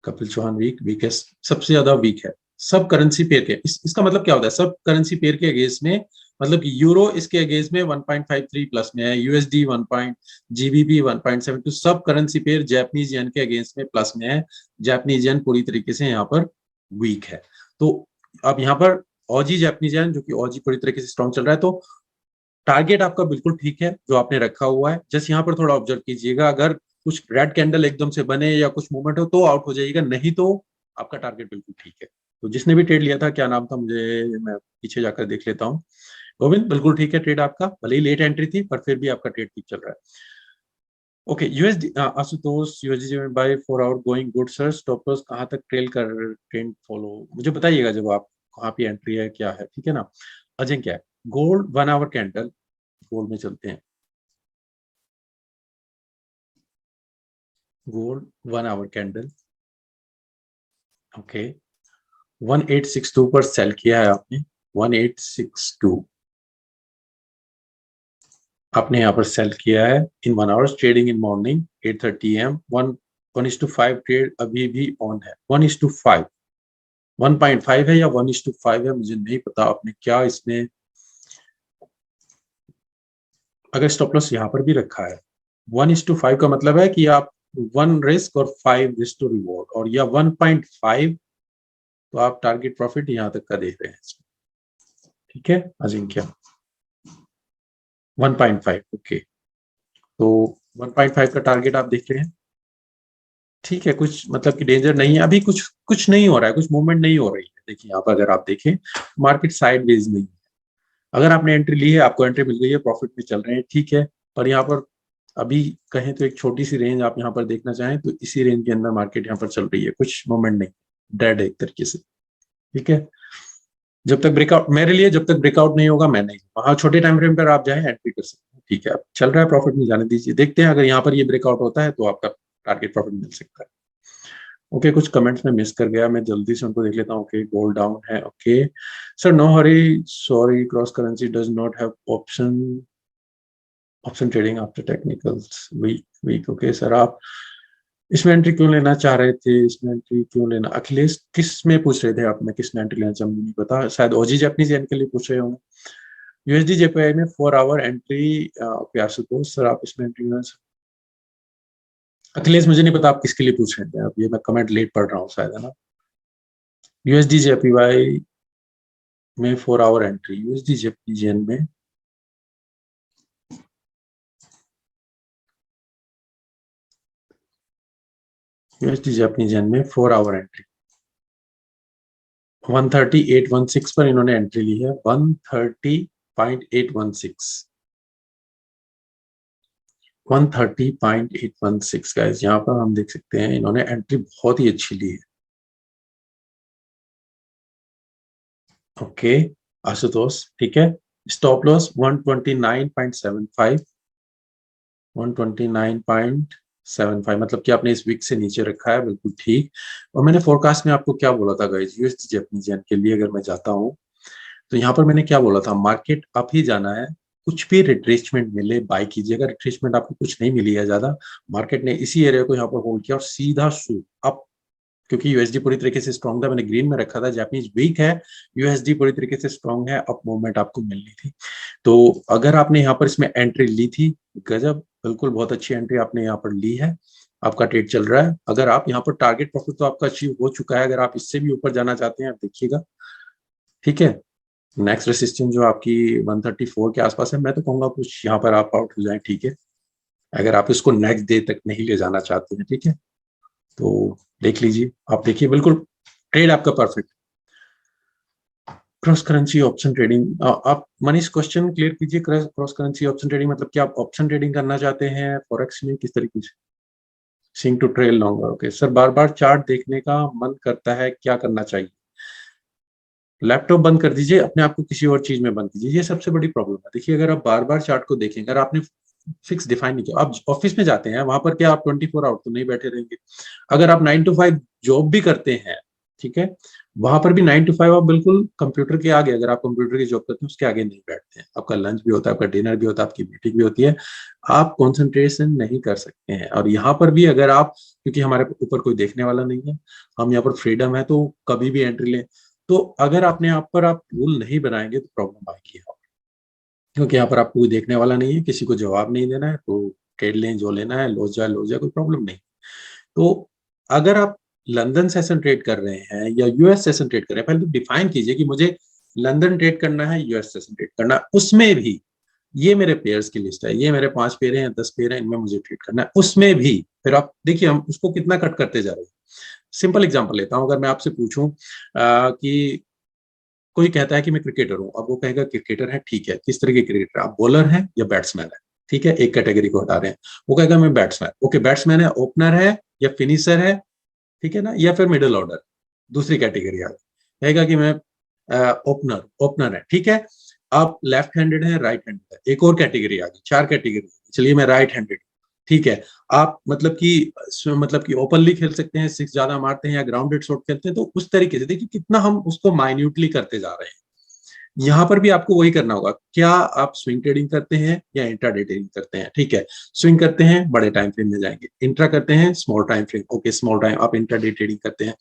कपिल चौहान वीकेस्ट, सबसे ज्यादा वीक है सब करेंसी पेयर के। इसका मतलब क्या होता है, सब करेंसी पेयर के अगेंस्ट में, मतलब कि यूरो इसके अगेंस्ट में 1.53 प्लस में है, यूएसडी 1 पॉइंट, जीबीपी 1.72, सब करेंसी पेयर जापानीज येन के अगेंस्ट में प्लस में है। जापानीज येन पूरी तरीके से यहाँ पर वीक है। तो अब यहाँ पर ऑजी जापानीज येन, जो कि ऑजी पूरी तरीके से स्ट्रॉन्ग चल रहा है, तो टारगेट आपका बिल्कुल ठीक है जो आपने रखा हुआ है। जस्ट यहाँ पर थोड़ा ऑब्जर्व कीजिएगा, अगर कुछ रेड कैंडल एकदम से बने या कुछ मूवमेंट हो तो आउट हो जाइएगा, नहीं तो आपका टारगेट बिल्कुल ठीक है। तो जिसने भी ट्रेड लिया था, क्या नाम था मुझे, मैं पीछे जाकर देख लेता हूँ, गोविंद बिल्कुल ठीक है, ट्रेड आपका भले ही लेट एंट्री थी पर फिर भी आपका ट्रेड ठीक चल रहा है। ओके यूएसडी आशुतोष, यूएसडी में buy 4 hour going good sir, stop loss कहाँ तक ट्रेंड फॉलो, मुझे बताइएगा जब आप कहाँ पे एंट्री है क्या है, ठीक है ना। अजिंक्य है, गोल्ड 1 आवर कैंडल, गोल्ड में चलते हैं, गोल्ड 1 आवर कैंडल, ओके 1862 पर सेल किया है आपने, 1862 आपने यहाँ पर सेल किया है इन 1 hours, trading in morning 8:30 AM, 1:5 trade अभी भी ऑन है, 1:5 1.5 है या 1:5 है मुझे नहीं पता, आपने क्या इसमें, अगर स्टॉप लॉस यहाँ पर भी रखा है 1:5 का मतलब है कि आप 1 रिस्क और 5 रिस्क टू रिवॉर्ड, और या 1.5 तो आप टारगेट प्रॉफिट यहाँ तक का देख रहे हैं इसमें, ठीक है अजिंक्य 1.5, ओके तो 1.5 का टारगेट आप देख रहे हैं, ठीक है कुछ मतलब कि डेंजर नहीं है अभी, कुछ कुछ नहीं हो रहा है, कुछ मूवमेंट नहीं हो रही है, देखिए यहाँ पर अगर आप देखें मार्केट साइडवेज नहीं है, अगर आपने एंट्री ली है, आपको एंट्री मिल गई है, प्रॉफिट में चल रहे हैं, ठीक है, पर यहाँ पर अभी कहें तो एक छोटी सी रेंज आप यहाँ पर देखना चाहें तो इसी रेंज के अंदर मार्केट यहाँ पर चल रही है, कुछ मोमेंट नहीं, डेड है एक तरीके से, ठीक है। जब तक ब्रेकआउट, मेरे लिए जब तक ब्रेकआउट नहीं होगा मैं नहीं, वहां छोटे टाइम फ्रेम पर आप जाए एंट्री कर सकते हैं, ठीक है, आप चल रहा है प्रॉफिट में जाने दीजिए, देखते हैं अगर यहाँ पर ये ब्रेकआउट होता है तो आपका टारगेट प्रॉफिट मिल सकता है। ओके कुछ कमेंट्स में मिस कर गया, मैं जल्दी से उनको देख लेता हूँ। ओके गोल्ड डाउन है, okay sir no Hari sorry cross currency does not have option trading after technicals week week, okay sir आप इसमें एंट्री क्यों लेना चाह रहे थे, इसमें एंट्री क्यों लेना, अखिलेश किस में पूछ रहे थे आपने, किसने एंट्री लेना चाहा मुझे नहीं पता, शायद ओजी जापानीज येन के लिए पूछ रहे होंगे। यूएसडी जेपीआई में 4 आवर एंट्री आशुतोष सर आप इसमें एंट्री लेना, अखिलेश मुझे नहीं पता आप किसके लिए पूछ रहे थे, अब ये मैं कमेंट लेट पढ़ रहा हूँ शायद, है ना। यूएसडी जेपीवाई में 4 आवर एंट्री, यूएसडी जेपीजेन में यूएसडी जेपीजेन में 4 आवर एंट्री 130.816 पर इन्होंने एंट्री ली है, 130.816 130.816 गाइस, यहाँ पर हम देख सकते हैं इन्होंने एंट्री बहुत ही अच्छी ली है, ओके आशुतोष ठीक है। स्टॉप लॉस 129.75 129.75 मतलब कि आपने इस वीक से नीचे रखा है, बिल्कुल ठीक। और मैंने फोरकास्ट में आपको क्या बोला था गाइस, यूएसडी जापानीज येन के लिए अगर मैं जाता हूँ तो यहाँ पर मैंने क्या बोला था, मार्केट अप ही जाना है, कुछ भी रिट्रेसमेंट मिले बाय कीजिएगा, रिट्रेसमेंट आपको कुछ नहीं मिली है ज्यादा, मार्केट ने इसी एरिया को यहाँ पर होल्ड किया और सीधा शू अप, क्योंकि यूएसडी पूरी तरीके से स्ट्रॉन्ग था, मैंने ग्रीन में रखा था, जापानीज वीक है, यूएसडी पूरी तरीके से स्ट्रॉन्ग है, अप मूवमेंट आपको मिलनी थी। तो अगर आपने यहाँ पर इसमें एंट्री ली थी, गजब बिल्कुल बहुत अच्छी एंट्री आपने यहाँ पर ली है, आपका ट्रेड चल रहा है, अगर आप यहाँ पर टारगेट प्रॉफिट तो आपका अचीव हो चुका है, अगर आप इससे भी ऊपर जाना चाहते हैं आप देखिएगा, ठीक है। नेक्स्ट रेसिस्टेंस जो आपकी 134 के आसपास है, मैं तो कहूंगा कुछ यहाँ पर आप आउट हो जाए, ठीक है, अगर आप इसको नेक्स्ट डे तक नहीं ले जाना चाहते हैं, ठीक है, तो देख लीजिए, आप देखिए बिल्कुल ट्रेड आपका perfect. Cross currency option trading, आप मनीष क्वेश्चन क्लियर कीजिए, क्रॉस करेंसी ऑप्शन ट्रेडिंग मतलब क्या आप ऑप्शन ट्रेडिंग करना चाहते हैं फॉरेक्स में, किस तरीके से, sing to trail longer, okay sir बार बार चार्ट देखने का मन करता है क्या करना चाहिए, लैपटॉप बंद कर दीजिए, अपने आप को किसी और चीज में बंद कीजिए, ये सबसे बड़ी प्रॉब्लम है। देखिए अगर आप बार बार चार्ट को देखें, अगर आपने फिक्स डिफाइन नहीं किया, आप ऑफिस में जाते हैं वहां पर क्या आप 24 आवर तो नहीं बैठे रहेंगे, अगर आप 9 to 5 जॉब भी करते हैं, ठीक है, वहां पर भी 9 to 5 आप बिल्कुल कंप्यूटर के आगे, अगर आप कंप्यूटर की जॉब करते हैं उसके आगे नहीं बैठते हैं, आपका लंच भी होता है, आपका डिनर भी होता है, आपकी मीटिंग भी होती है, आप कॉन्सेंट्रेशन नहीं कर सकते हैं। और यहाँ पर भी अगर आप, क्योंकि हमारे ऊपर कोई देखने वाला नहीं है, हम यहाँ पर फ्रीडम है तो कभी भी एंट्री लें, तो अगर अपने आप पर आप रूल नहीं बनाएंगे तो प्रॉब्लम आएगी यहाँ पर, क्योंकि यहाँ पर आपको कोई देखने वाला नहीं है, किसी को जवाब नहीं देना है, तो ट्रेड लें जो लेना है, लॉस जाए कोई प्रॉब्लम नहीं। तो अगर आप लंदन सेशन ट्रेड कर रहे हैं या यूएस सेशन ट्रेड कर रहे हैं, पहले तो डिफाइन कीजिए कि मुझे लंदन ट्रेड करना है, यूएस सेशन ट्रेड करना है, उसमें भी ये मेरे पेयर्स की लिस्ट है, ये मेरे 5 पेयर हैं 10 पेयर हैं, इनमें मुझे ट्रेड करना है, उसमें भी फिर आप देखिए हम उसको कितना कट करते जा रहे हैं। सिंपल एग्जांपल लेता हूं, अगर मैं आपसे पूछूं कि कोई कहता है कि मैं क्रिकेटर हूं, अब वो कहेगा क्रिकेटर है, ठीक है, किस तरह के क्रिकेटर, आप बॉलर हैं या बैट्समैन है, ठीक है, एक कैटेगरी को हटा रहे हैं। वो कहेगा मैं बैट्समैन, ओके बैट्समैन है, ओपनर है या फिनिशर है, ठीक है ना, या फिर मिडिल ऑर्डर, दूसरी कैटेगरी आ गई, कहेगा कि मैं ओपनर ओपनर है, ठीक है। आप लेफ्ट हैंडेड है, राइट हैंडेड है, एक और कैटेगरी आ गई, चार कैटेगरी, चलिए मैं राइट हैंडेड, ठीक है। आप मतलब कि ओपनली खेल सकते हैं, सिक्स ज्यादा मारते हैं या ग्राउंडेड शॉट खेलते हैं, तो उस तरीके से देखिए कितना हम उसको माइन्यूटली करते जा रहे हैं। यहाँ पर भी आपको वही करना होगा, क्या आप स्विंग ट्रेडिंग करते हैं या इंट्राडे ट्रेडिंग करते हैं, ठीक है। स्विंग करते हैं बड़े टाइम फ्रेम में जाएंगे, इंट्रा करते हैं small time frame, okay small time, आप इंट्राडे ट्रेडिंग करते हैं,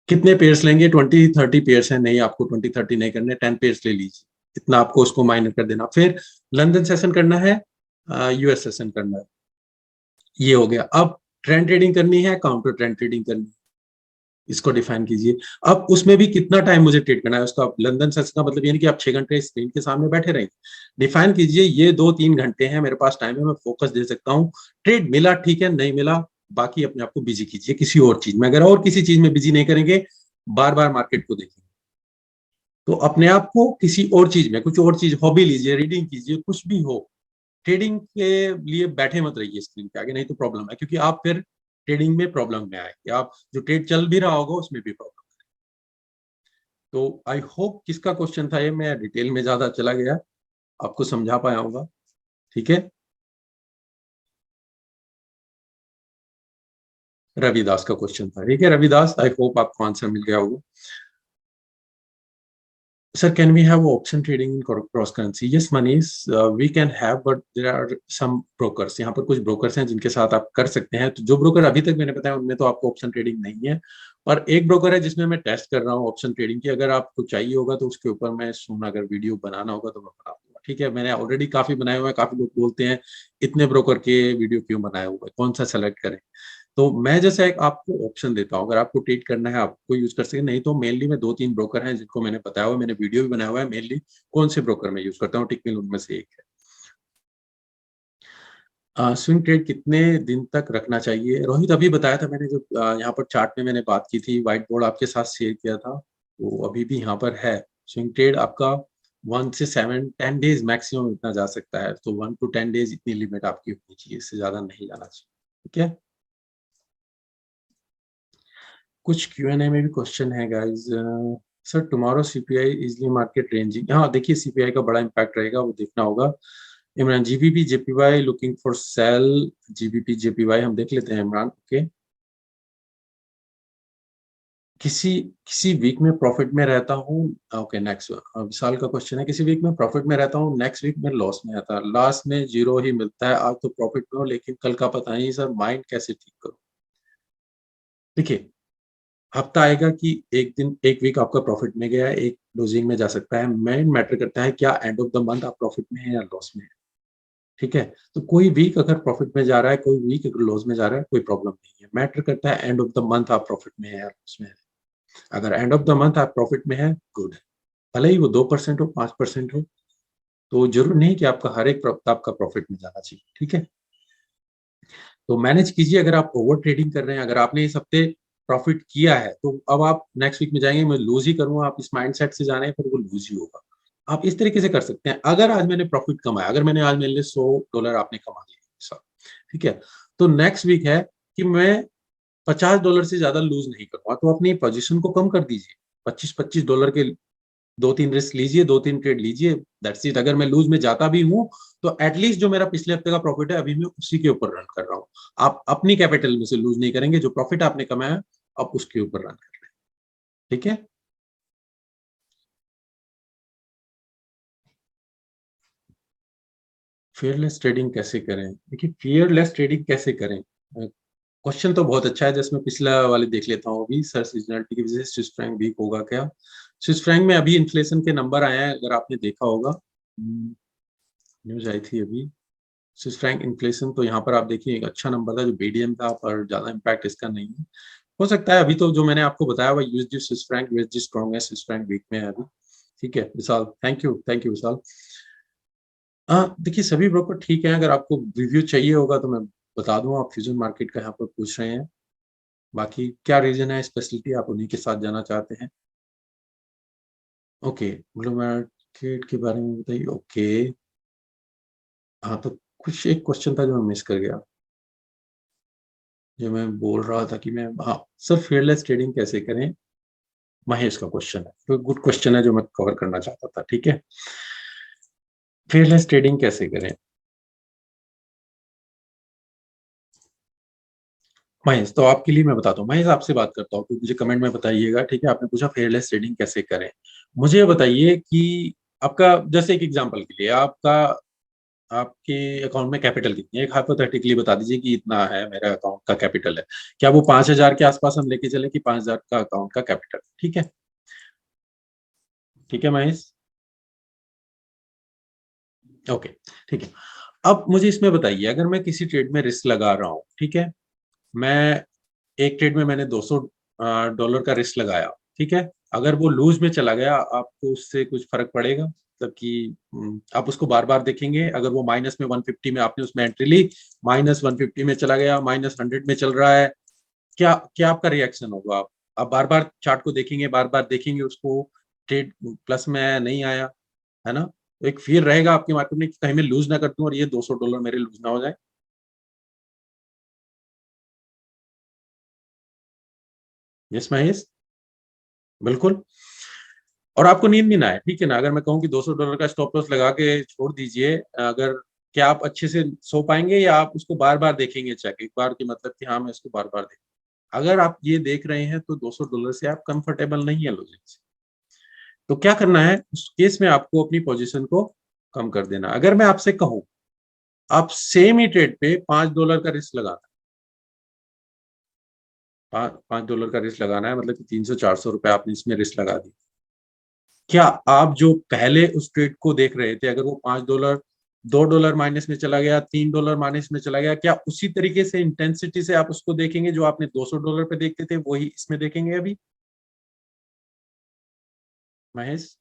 कितने पेयर्स लेंगे, 20-30 पेयर्स है, नहीं आपको 20-30 नहीं करने, 10 पेयर्स ले लीजिए, इतना आपको उसको माइनर कर देना। फिर लंदन सेशन करना है, यूएस सेशन करना है, ये हो गया। अब ट्रेंड ट्रेडिंग करनी है, काउंटर ट्रेंड ट्रेडिंग करनी है, इसको डिफाइन कीजिए। अब उसमें भी कितना टाइम मुझे ट्रेड करना है उसका, आप लंदन सेशन का मतलब ये नहीं कि आप 6 घंटे स्क्रीन के सामने बैठे रहेंगे, डिफाइन कीजिए ये 2-3 घंटे हैं मेरे पास टाइम है, मैं फोकस दे सकता हूँ, ट्रेड मिला ठीक है, नहीं मिला बाकी अपने आप को बिजी कीजिए किसी और चीज में। अगर और किसी चीज में बिजी नहीं करेंगे, बार बार मार्केट को देखेंगे, तो अपने आप को किसी और चीज में, कुछ और चीज, हॉबी लीजिए, रीडिंग कीजिए, कुछ भी हो, ट्रेडिंग के लिए बैठे मत रहिए स्क्रीन के आगे, नहीं तो प्रॉब्लम है, क्योंकि आप फिर ट्रेडिंग में प्रॉब्लम में आएंगे, आप जो ट्रेड चल भी रहा होगा उसमें भी प्रॉब्लम। तो आई होप किसका क्वेश्चन था ये, मैं डिटेल में ज्यादा चला गया, आपको समझा पाया होगा, ठीक है। रविदास का क्वेश्चन था, ठीक है रविदास, आई होप आपको आंसर मिल गया होगा। Sir, can we have option trading in cross currency? Yes, Manish, we can have, but there are some brokers. यहाँ पर कुछ ब्रोकर्स हैं जिनके साथ आप कर सकते हैं, तो जो ब्रोकर अभी तक मैंने बताया उनमें तो आपको ऑप्शन ट्रेडिंग नहीं है, और एक ब्रोकर है जिसमें मैं टेस्ट कर रहा हूँ ऑप्शन ट्रेडिंग की, अगर आपको चाहिए होगा तो उसके ऊपर मैं सुन, अगर वीडियो बनाना होगा तो मैं बना दूंगा, ठीक है। मैंने ऑलरेडी काफी बनाए हुए हैं, काफी लोग बोलते हैं इतने ब्रोकर के वीडियो क्यों बनाए हुए, कौन सा सेलेक्ट करें, तो मैं जैसे एक आपको ऑप्शन देता हूँ, अगर आपको ट्रेड करना है आपको यूज कर सकते हैं, नहीं तो मेनली में 2-3 ब्रोकर हैं जिनको मैंने बताया हुआ, मैंने वीडियो भी बनाया हुआ है, मेनली कौन से ब्रोकर मैं यूज करता हूँ, टिकमिल उनमें से एक है। स्विंग ट्रेड कितने दिन तक रखना चाहिए, रोहित अभी बताया था मैंने, जो यहाँ पर चार्ट में मैंने बात की थी, व्हाइट बोर्ड आपके साथ शेयर किया था, वो अभी भी यहाँ पर है। स्विंग ट्रेड आपका 1 से 7-10 डेज मैक्सिमम इतना जा सकता है, तो 1 to 10 डेज इतनी लिमिट आपकी होनी चाहिए, इससे ज्यादा नहीं जाना चाहिए, ठीक है। कुछ Q&A में भी क्वेश्चन है guys. Sir tomorrow CPI easily market ranging, हाँ देखिए सीपीआई का बड़ा इम्पैक्ट रहेगा, वो देखना होगा। Imran GBP JPY looking for cell, GBP JPY हम देख लेते हैं इमरान, ओके। किसी किसी वीक में प्रॉफिट में रहता हूँ, ओके नेक्स्ट विशाल का क्वेश्चन है, किसी वीक में प्रॉफिट में रहता हूँ, नेक्स्ट वीक में लॉस में आता है, लास्ट में जीरो ही मिलता है, आज तो प्रॉफिट में हो लेकिन कल का पता नहीं सर, माइंड कैसे ठीक करूँ। देखिए हफ्ता आएगा कि एक दिन, एक वीक आपका प्रॉफिट में गया है, एक लूजिंग में जा सकता है, मेन मैटर करता है क्या एंड ऑफ द मंथ आप प्रॉफिट में है या लॉस में है, ठीक है। तो कोई वीक अगर प्रॉफिट में जा रहा है, कोई वीक अगर लॉस में जा रहा है, कोई प्रॉब्लम नहीं है, मैटर करता है एंड ऑफ द मंथ आप प्रॉफिट में है या लॉस में है। अगर एंड ऑफ द मंथ आप प्रॉफिट में है, गुड है, भले ही वो 2% हो, 5% हो, तो जरूर नहीं कि आपका हर एक आपका प्रॉफिट में जाना चाहिए, ठीक है। तो मैनेज कीजिए, अगर आप ओवर ट्रेडिंग कर रहे हैं, अगर आपने इस हफ्ते प्रॉफिट किया है तो अब आप नेक्स्ट वीक में जाएंगे मैं लूज ही करूंगा, आप इस माइंडसेट से जा रहे हैं, फिर वो लूज ही होगा। आप इस तरीके से कर सकते हैं, अगर आज मैंने प्रॉफिट कमाया, अगर मैंने आज मेरे लिए $100 आपने कमा लिया, ठीक है, तो नेक्स्ट वीक है कि मैं $50 से ज्यादा लूज नहीं करूंगा, तो अपनी पोजीशन को कम कर दीजिए, $25-25 के 2-3 रिस्क लीजिए, 2-3 ट्रेड लीजिए, दैट्स इट। अगर मैं लूज में जाता भी हूँ तो एटलीस्ट जो मेरा पिछले हफ्ते का प्रॉफिट है अभी मैं उसी के ऊपर रन कर रहा हूँ, आप अपनी कैपिटल में से लूज नहीं करेंगे, जो प्रॉफिट आपने कमाया आप उसके ऊपर रन कर रहे हैं, ठीक है। फेयरलेस ट्रेडिंग कैसे करें, देखिए फेयरलेस ट्रेडिंग कैसे करें, क्वेश्चन तो बहुत अच्छा है, जिसमें पिछला वाले देख लेता हूँ अभी, सर सीजनलिटी की वजह से स्विस फ्रैंक वीक होगा क्या। स्विस फ्रैंक में अभी इन्फ्लेशन के नंबर आए हैं, अगर आपने देखा होगा, न्यूज आई थी अभी, स्विस फ्रैंक इन्फ्लेशन, तो यहाँ पर आप देखिए एक अच्छा नंबर था जो बीडीएम था, पर ज्यादा इम्पैक्ट इसका नहीं है, हो सकता है अभी तो जो मैंने आपको बताया हुआ USD Swiss franc, USD strong है, स्विस फ्रैंक वीक में है अभी, ठीक है विशाल, थैंक यू विशाल। हाँ देखिए सभी ब्रोकर ठीक है, अगर आपको रिव्यू चाहिए होगा तो मैं बता दूं, आप फ्यूजन मार्केट का यहाँ पर पूछ रहे हैं, बाकी क्या रीजन है स्पेशलिटी आप उन्हीं के साथ जाना चाहते हैं, ओके, ब्लू मार्केट के बारे में बताइए। ओके, हाँ तो कुछ एक क्वेश्चन था जो मैं मिस कर गया, जो मैं बोल रहा था कि मैं, हाँ सर, फेयरलेस ट्रेडिंग कैसे करें, महेश का क्वेश्चन है, तो गुड क्वेश्चन है जो मैं कवर करना चाहता था। ठीक है, फेयरलेस ट्रेडिंग कैसे करें, महेश, तो आपके लिए मैं बताता हूँ। महेश, आपसे बात करता हूँ, तो मुझे कमेंट में बताइएगा। ठीक है, आपने पूछा फेयरलेस ट्रेडिंग कैसे करें। मुझे ये बताइए कि आपका, जैसे एक एग्जांपल के लिए, आपका, आपके अकाउंट में कैपिटल कितनी है, एक हाइपोथेटिकली बता दीजिए कि इतना है मेरा अकाउंट का कैपिटल है। क्या वो 5,000 के आसपास हम लेके चले कि 5,000 का अकाउंट का कैपिटल? ठीक है, ठीक है महेश, ओके, ठीक है। अब मुझे इसमें बताइए, अगर मैं किसी ट्रेड में रिस्क लगा रहा हूँ, ठीक है, मैं एक ट्रेड में मैंने $200 का रिस्क लगाया, ठीक है, अगर वो लूज में चला गया, आपको उससे कुछ फर्क पड़ेगा? मतलब कि आप उसको बार बार देखेंगे? अगर वो माइनस में 150 में आपने उसमें एंट्री ली, -150 में चला गया, -100 में चल रहा है, क्या क्या आपका रिएक्शन होगा? आप बार बार चार्ट को देखेंगे, बार बार देखेंगे उसको, ट्रेड प्लस में आया नहीं आया, है ना? तो एक फियर रहेगा आपके मार्केट में कि कहीं मैं लूज ना कर दूं और ये $200 मेरे लूज ना हो जाए। यस महेश, बिल्कुल। और आपको नींद भी ना आए, ठीक है ना, अगर मैं कहूँ कि $200 का स्टॉप लॉस लगा के छोड़ दीजिए, अगर, क्या आप अच्छे से सो पाएंगे, या आप उसको बार बार देखेंगे चेक, एक बार की मतलब कि हाँ मैं इसको बार बार देख, अगर आप ये देख रहे हैं तो $200 से आप कंफर्टेबल नहीं है लॉजिक से। तो क्या करना है उस केस में? आपको अपनी पोजीशन को कम कर देना। अगर मैं आपसे कहूं, आप सेम ही ट्रेड पे $5 का रिस्क लगाना, $5 का रिस्क लगाना है, मतलब कि 300-400 रुपए आपने इसमें रिस्क लगा दी। क्या आप जो पहले उस ट्रेड को देख रहे थे, अगर वो $5, $2 माइनस में चला गया, $3 माइनस में चला गया, क्या उसी तरीके से इंटेंसिटी से आप उसको देखेंगे जो आपने $200 पे देखते थे, वही इसमें देखेंगे अभी? महेश,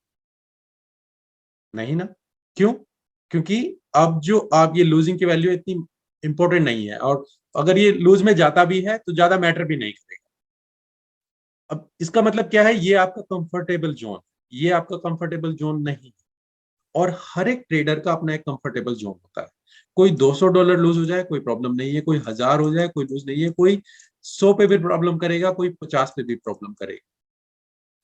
नहीं ना? क्यों? क्योंकि अब जो आप, ये लूजिंग की वैल्यू इतनी इंपॉर्टेंट नहीं है, और अगर ये लूज में जाता भी है तो ज्यादा मैटर भी नहीं करेगा। अब इसका मतलब क्या है, ये आपका कंफर्टेबल जोन, ये आपका कंफर्टेबल जोन नहीं। और हर एक ट्रेडर का अपना एक कंफर्टेबल जोन होता है। कोई $200 लूज हो जाए कोई प्रॉब्लम नहीं है, कोई 1,000 हो जाए कोई लूज नहीं है, कोई 100 पे भी प्रॉब्लम करेगा, कोई 50 पे भी प्रॉब्लम करेगा।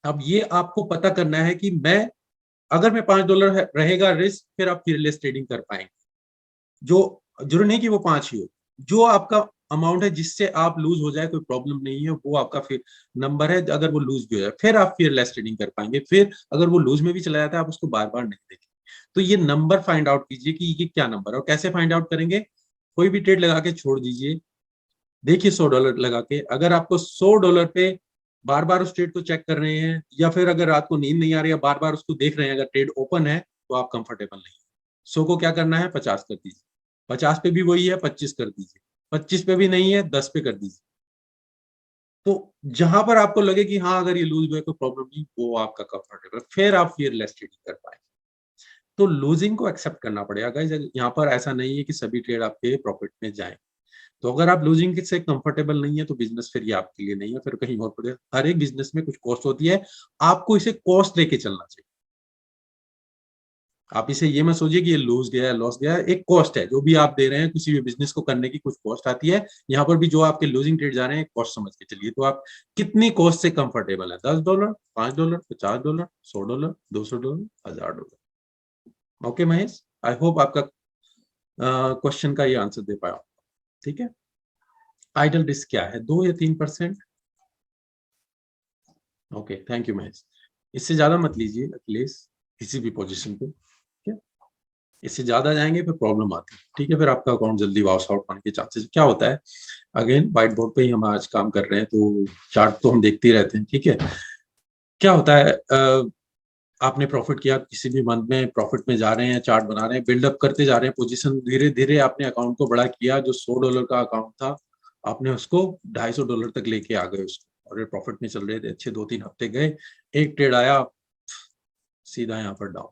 अब ये आपको पता करना है कि मैं, अगर मैं $5 रहेगा रिस्क, फिर आप फीयरलेस ट्रेडिंग कर पाएंगे। जो जरूरी नहीं कि वो 5 ही हो, जो आपका अमाउंट है जिससे आप लूज हो जाए कोई प्रॉब्लम नहीं है, वो आपका फिर नंबर है। अगर वो लूज भी हो जाए, फिर आप फीयरलेस ट्रेडिंग कर पाएंगे। फिर अगर वो लूज में भी चला जाता है, आप उसको बार बार नहीं देखेंगे। तो ये नंबर फाइंड आउट कीजिए कि ये क्या नंबर है, और कैसे फाइंड आउट करेंगे? कोई भी ट्रेड लगा के छोड़ दीजिए, देखिए $100 लगा के, अगर आपको $100 पे बार बार उस ट्रेड को चेक कर रहे हैं, या फिर अगर रात को नींद नहीं आ रही है, बार बार उसको देख रहे हैं, अगर ट्रेड ओपन है, तो आप कंफर्टेबल नहीं है। 100 को क्या करना है, 50 कर दीजिए, 50 पे भी वही है, 25 कर दीजिए, 25 पे भी नहीं है, 10 पे कर दीजिए। तो जहां पर आपको लगे कि हाँ अगर ये लूज हुए कोई प्रॉब्लम नहीं, वो आपका कंफर्टेबल, फिर आप फियरलेस ट्रेडिंग कर पाए। तो लूजिंग को एक्सेप्ट करना पड़ेगा गाइस, यहाँ पर ऐसा नहीं है कि सभी ट्रेड आपके प्रॉफिट में जाए। तो अगर आप लूजिंग से कंफर्टेबल नहीं है, तो बिजनेस फिर ये आपके लिए नहीं है, फिर कहीं और पड़ेगा। हर एक बिजनेस में कुछ कॉस्ट होती है, आपको इसे कॉस्ट लेके चलना चाहिए। आप इसे ये मत सोचिए कि ये लूज गया है, लॉस गया है, एक कॉस्ट है जो भी आप दे रहे हैं, किसी भी बिजनेस को करने की कुछ कॉस्ट आती है। यहाँ पर भी जो आपके लूजिंग ट्रेड जा रहे हैं, कॉस्ट समझ के चलिए। तो आप कितनी कॉस्ट से कंफर्टेबल है? $10, $5, $50, $100, $200, $1,000? ओके महेश, आई होप आपका क्वेश्चन का ये आंसर दे पाया। ठीक है, आइडल रिस्क क्या है, 2 या 3%? Okay, thank you Mahesh. इससे ज्यादा मत लीजिए अखिलेश, किसी भी पोजीशन पे, ठीक है? इससे ज्यादा जाएंगे फिर प्रॉब्लम आती है, ठीक है, फिर आपका अकाउंट जल्दी वॉश आउट होने के चांसेस। क्या होता है, अगेन व्हाइट बोर्ड पे ही हम आज काम कर रहे हैं, तो चार्ट तो हम देखते ही रहते हैं, ठीक है? क्या होता है, आपने प्रॉफिट किया, किसी भी मंथ में प्रॉफिट में जा रहे हैं, चार्ट बना रहे हैं, बिल्डअप करते जा रहे हैं पोजीशन, धीरे धीरे आपने अकाउंट को बड़ा किया, जो $100 का अकाउंट था, आपने उसको $250 तक लेके आ गए उसको, और ये प्रॉफिट में चल रहे थे, अच्छे 2-3 हफ्ते गए, एक ट्रेड आया, सीधा यहाँ पर डाउन।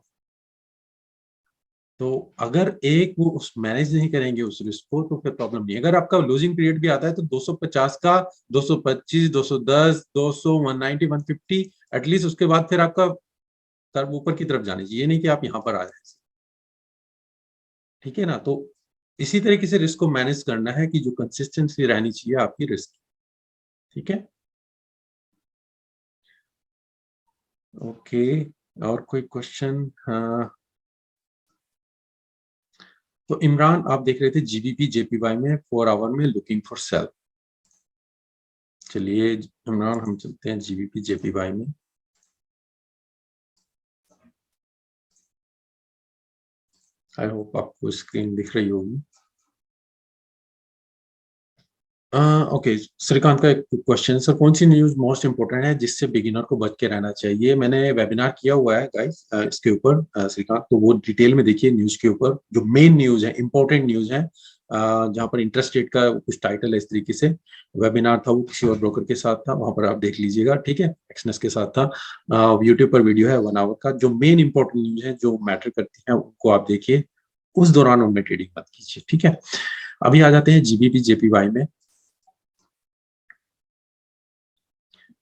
तो अगर एक वो उस मैनेज नहीं करेंगे उस रिस्क को, तो फिर प्रॉब्लम नहीं है। अगर आपका लूजिंग पीरियड भी आता है, तो 250 का, 225, 210, 200, 190, 150, एटलीस्ट उसके बाद फिर आपका कर्व ऊपर की तरफ जानी चाहिए, ये नहीं कि आप यहाँ पर आ जाए, ठीक है ना। तो इसी तरीके से रिस्क को मैनेज करना है कि जो कंसिस्टेंसी रहनी चाहिए आपकी रिस्क, ठीक है। ओके, और कोई क्वेश्चन? हाँ, तो इमरान आप देख रहे थे जीबीपी जेपीवाई में 4 आवर में लुकिंग फॉर सेल। चलिए इमरान हम चलते हैं जीबीपी जेपीवाई में। आई होप आपको स्क्रीन दिख रही होगी। ओके, श्रीकांत का एक क्वेश्चन, सर कौन सी न्यूज मोस्ट इंपोर्टेंट है जिससे बिगिनर को बच के रहना चाहिए? मैंने वेबिनार किया हुआ है गाइस इसके ऊपर, श्रीकांत, तो वो डिटेल में देखिए न्यूज के ऊपर, जो मेन न्यूज है, इंपॉर्टेंट न्यूज है, जहाँ पर इंटरेस्ट रेट का कुछ टाइटल है इस तरीके से। वेबिनार था वो, किसी और ब्रोकर के साथ था, वहां पर आप देख लीजिएगा, ठीक है, एक्सनेस के साथ था। यूट्यूब पर वीडियो है 1 आवर का, जो मेन इंपॉर्टेंट न्यूज है जो मैटर करती है उनको आप देखिए, उस दौरान उनमें ट्रेडिंग मत कीजिए, ठीक है। अभी आ जाते हैं जीबीपी जेपीवाई में।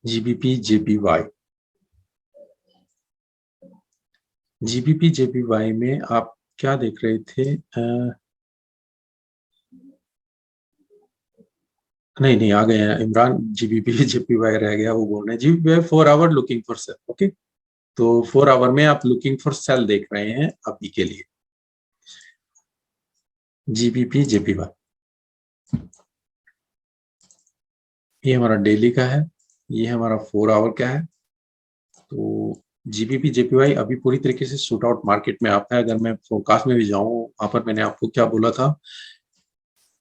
जीबीपी जेपीवाई, जीबीपी जेपीवाई में आप क्या देख रहे थे? नहीं नहीं, आ गए हैं इमरान, जीबीपी जेपीवाई रह गया, वो बोल रहे हैं GBP 4 hour looking for sell, okay. तो 4 आवर में आप लुकिंग फॉर सेल देख रहे हैं अभी के लिए, जीबीपी जेपीवाई। ये हमारा डेली का है, ये हमारा 4 आवर का है। तो जीबीपी जेपीवाई अभी पूरी तरीके से शूट आउट मार्केट में आता है। अगर मैं फोरकास्ट में भी जाऊं, वहां पर मैंने आपको क्या बोला था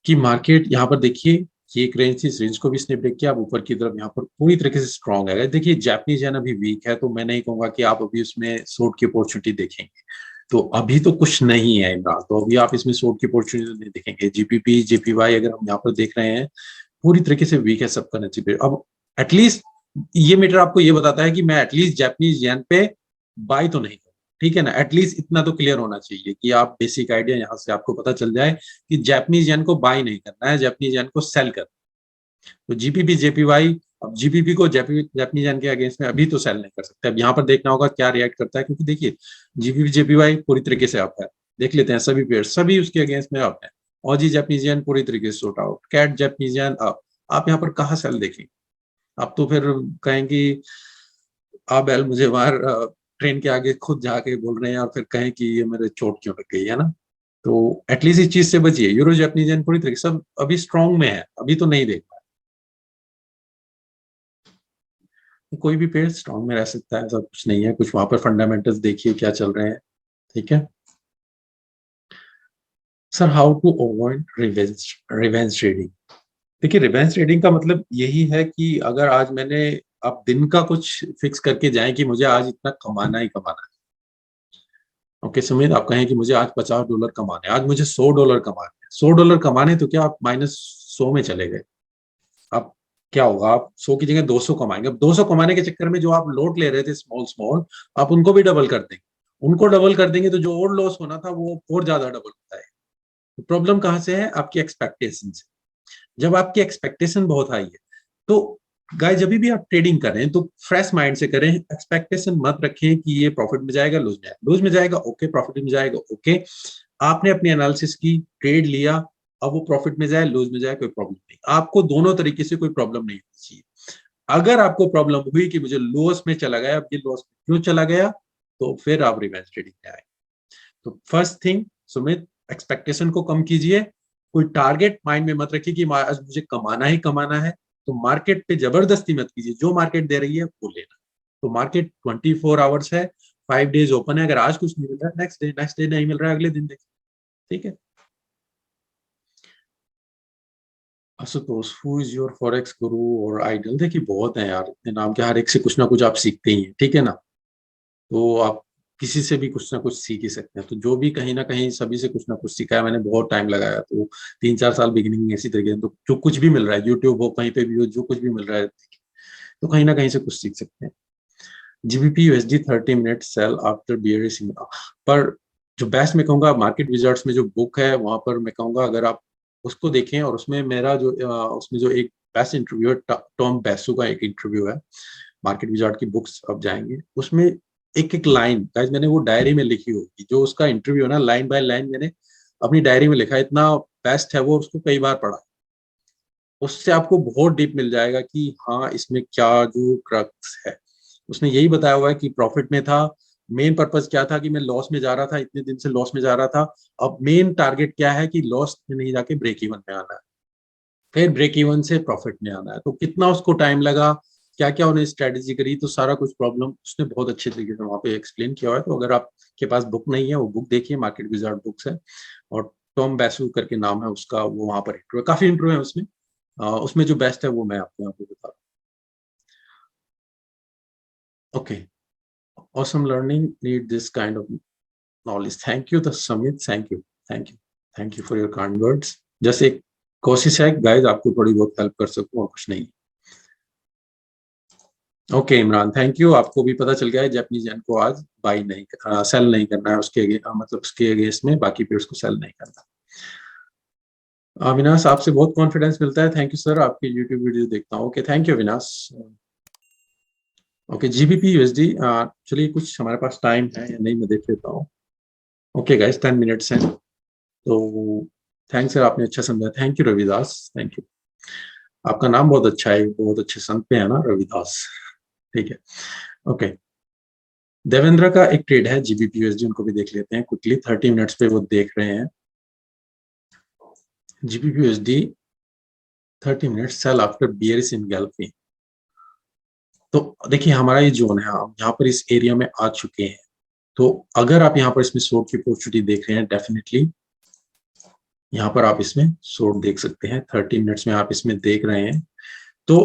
कि मार्केट यहाँ पर देखिए, ये एक रेंज थी, इस रेंज को भी इसने ब्रेक किया, अब ऊपर की तरफ यहाँ पर पूरी तरीके से स्ट्रांग है। देखिए जापानीज येन अभी वीक है, तो मैं नहीं कहूंगा कि आप अभी उसमें शॉर्ट की अपॉर्चुनिटी देखेंगे। तो अभी तो कुछ नहीं है इमरान, तो अभी आप इसमें शॉर्ट की अपॉर्चुनिटी नहीं देखेंगे। जीपीपी जेपीवाई अगर हम यहाँ पर देख रहे हैं, पूरी तरीके से वीक है सब करेंसी पे। अब एटलीस्ट ये मीटर आपको ये बताता है कि मैं एटलीस्ट जापानीज येन पे बाई तो नहीं, ठीक है ना। एटलीस्ट इतना तो क्लियर होना चाहिए कि आप बेसिक आइडिया यहाँ से आपको पता चल जाए कि जापानीज येन को बाई नहीं करना है, जापानीज येन को सेल करना है। तो जीपीपी जेपीवाई, अब जीपीपी को जापानीज येन के अगेंस्ट में अभी तो सेल नहीं कर सकते। अब यहाँ पर देखना होगा क्या रिएक्ट करता है, क्योंकि देखिए जीपीपी जेपीवाई पूरी तरीके से अप है, देख लेते हैं सभी पेयर, सभी उसके अगेंस्ट में अप है। ऑजी जापानीज येन पूरी तरीके से short out, CAD Japanese yen up. आप यहाँ पर कहाँ सेल देखेंगे? आप तो फिर कहेंगे आप एल मुझे बाहर ट्रेन के आगे खुद जाके बोल रहे हैं, और फिर कहें कि ये मेरे चोट क्यों लग गई है ना। तो एटलीस्ट इस चीज से बचिए। यूरो जापानीज येन पूरी तरीके से सब अभी स्ट्रांग में है, अभी तो नहीं देख पाए। कोई भी पेड़ स्ट्रांग में रह सकता है, ऐसा कुछ नहीं है। कुछ वहां पर फंडामेंटल्स देखिए क्या चल रहे हैं, ठीक है। Sir how to avoid revenge, revenge trading? देखिए रिवेंज ट्रेडिंग का मतलब यही है कि अगर आज मैंने, आप दिन का कुछ फिक्स करके जाएं कि मुझे आज इतना कमाना ही कमाना है। ओके सुमित, आप कहें कि मुझे आज $50 कमाने, आज मुझे $100 कमाने, $100 कमाने, तो क्या आप -100 में चले गए? आप क्या होगा, आप 100 की जगह 200 कमाएंगे। अब 200 कमाने के चक्कर में जो आप लोड ले रहे थे स्मॉल स्मॉल, आप उनको भी डबल कर देंगे। उनको डबल कर देंगे तो जो और लॉस होना था वो और ज्यादा डबल होता है। प्रॉब्लम कहाँ से है? आपकी एक्सपेक्टेशन से। जब आपकी एक्सपेक्टेशन बहुत हाई है, तो गाइस जब भी आप ट्रेडिंग कर रहे हैं तो फ्रेश माइंड से करें। एक्सपेक्टेशन मत रखें कि ये प्रॉफिट में जाएगा, लूज में जाएगा, लूज में जाएगा ओके, प्रॉफिट में जाएगा ओके। आपने अपनी एनालिसिस की, ट्रेड लिया, अब वो प्रॉफिट में जाए लूज में जाए कोई प्रॉब्लम नहीं, आपको दोनों तरीके से कोई प्रॉब्लम नहीं होनी चाहिए। अगर आपको प्रॉब्लम हुई कि मुझे लॉस में चला गया, अब ये लॉस क्यों चला गया, तो फिर आप रिवेंज ट्रेडिंग में आए। तो फर्स्ट थिंग सुमित, एक्सपेक्टेशन को कम कीजिए। कोई टारगेट माइंड में मत रखिए कि आज मुझे कमाना ही कमाना है। तो मार्केट पे जबरदस्ती मत कीजिए, जो मार्केट दे रही है वो लेना। तो मार्केट 24 आवर्स है, 5 डेज ओपन है। अगर आज कुछ नहीं मिल रहा है, नेक्स्ट डे नहीं मिल रहा है, अगले दिन देखिए, ठीक है। Ashutosh, who is your forex गुरु और आइडल? देखिए बहुत है यार, इतने नाम के हर एक से कुछ ना कुछ आप सीखते ही हैं, ठीक है ना। तो आप किसी से भी कुछ ना कुछ सीख ही सकते हैं। तो जो भी कहीं ना कहीं सभी से कुछ ना कुछ सीखा है, मैंने बहुत टाइम लगाया, तो 3-4 साल बिगिनिंग इसी तरीके से। तो जो कुछ भी मिल रहा है, यूट्यूब हो, कहीं पे भी हो, जो कुछ भी मिल रहा है, तो कहीं ना कहीं से कुछ सीख सकते हैं। GBP USD 30 minute sell after bearish. पर जो बेस्ट मैं कहूँगा, मार्केट विजर्ट्स में जो बुक है, वहां पर मैं कहूँगा अगर आप उसको देखें, और उसमें मेरा जो उसमें जो एक बेस्ट इंटरव्यू है, टॉम बेसू का एक इंटरव्यू है, मार्केट विजार्ड की बुक्स आप जाएंगे उसमें एक एक लाइन गाइस मैंने वो डायरी में लिखी होगी, जो उसका इंटरव्यू है ना, लाइन बाय लाइन मैंने अपनी डायरी में लिखा है, इतना बेस्ट है वो, उसको कई बार पढ़ा। उससे आपको बहुत डीप मिल जाएगा कि हाँ इसमें क्या जो क्रक्स है। उसने यही बताया हुआ है कि प्रॉफिट में था, मेन पर्पस क्या था कि मैं लॉस में जा रहा था, इतने दिन से लॉस में जा रहा था, अब मेन टारगेट क्या है कि लॉस में नहीं जाके ब्रेक इवन में आना है, फिर ब्रेक इवन से प्रॉफिट में आना है। तो कितना उसको टाइम लगा, क्या क्या उन्हें स्ट्रेटेजी करी, तो सारा कुछ प्रॉब्लम उसने बहुत अच्छे तरीके से वहां पे एक्सप्लेन किया हुआ है। तो अगर आपके पास बुक नहीं है, वो बुक देखिए, मार्केट विजार्ड बुक्स है, और टॉम बैसू करके नाम है उसका, वो वहां पर इंट्रो है, काफी इंट्रो है उसमें। उसमें जो बेस्ट है वो मैं आपको यहाँ पे बता रहा हूँ। Okay, awesome learning need this kind of knowledge. Thank you, the Samit. Thank you, thank you for your kind words. जैसे एक कोशिश है गाइस आपको थोड़ी बहुत हेल्प कर सकूं और कुछ नहीं। ओके इमरान, थैंक यू, आपको भी पता चल गया है जापानीज येन को आज बाई नहीं, सेल नहीं करना है उसके मतलब उसके अगेंस्ट में, बाकी पेयर्स को सेल नहीं करना। अविनाश, आपसे बहुत कॉन्फिडेंस मिलता है, थैंक यू सर, आपकी यूट्यूब वीडियो देखता हूँ। Okay thank you Avinash. Okay GBP USD, चलिए कुछ हमारे पास टाइम है या नहीं मैं देख लेता हूँ। ओके गाइस 10 मिनट्स हैं, तो थैंक्स सर, आपने अच्छा समझा, thank you Ravidas, thank you. आपका नाम बहुत अच्छा है, बहुत अच्छे संत पे है ना, रविदास, ठीक है। ओके, देवेंद्र का एक ट्रेड है जीबीपी यूएसडी, उनको भी देख लेते हैं क्विकली, 30 मिनट्स पे वो देख रहे हैं। GBP USD 30 minutes, sell after bearish engulfing. तो देखिए हमारा ये जोन है, हम यहाँ पर इस एरिया में आ चुके हैं, तो अगर आप यहाँ पर इसमें शॉर्ट की अपॉर्चुनिटी देख रहे हैं, डेफिनेटली यहाँ पर आप इसमें शॉर्ट देख सकते हैं, 30 मिनट्स में आप इसमें देख रहे हैं। तो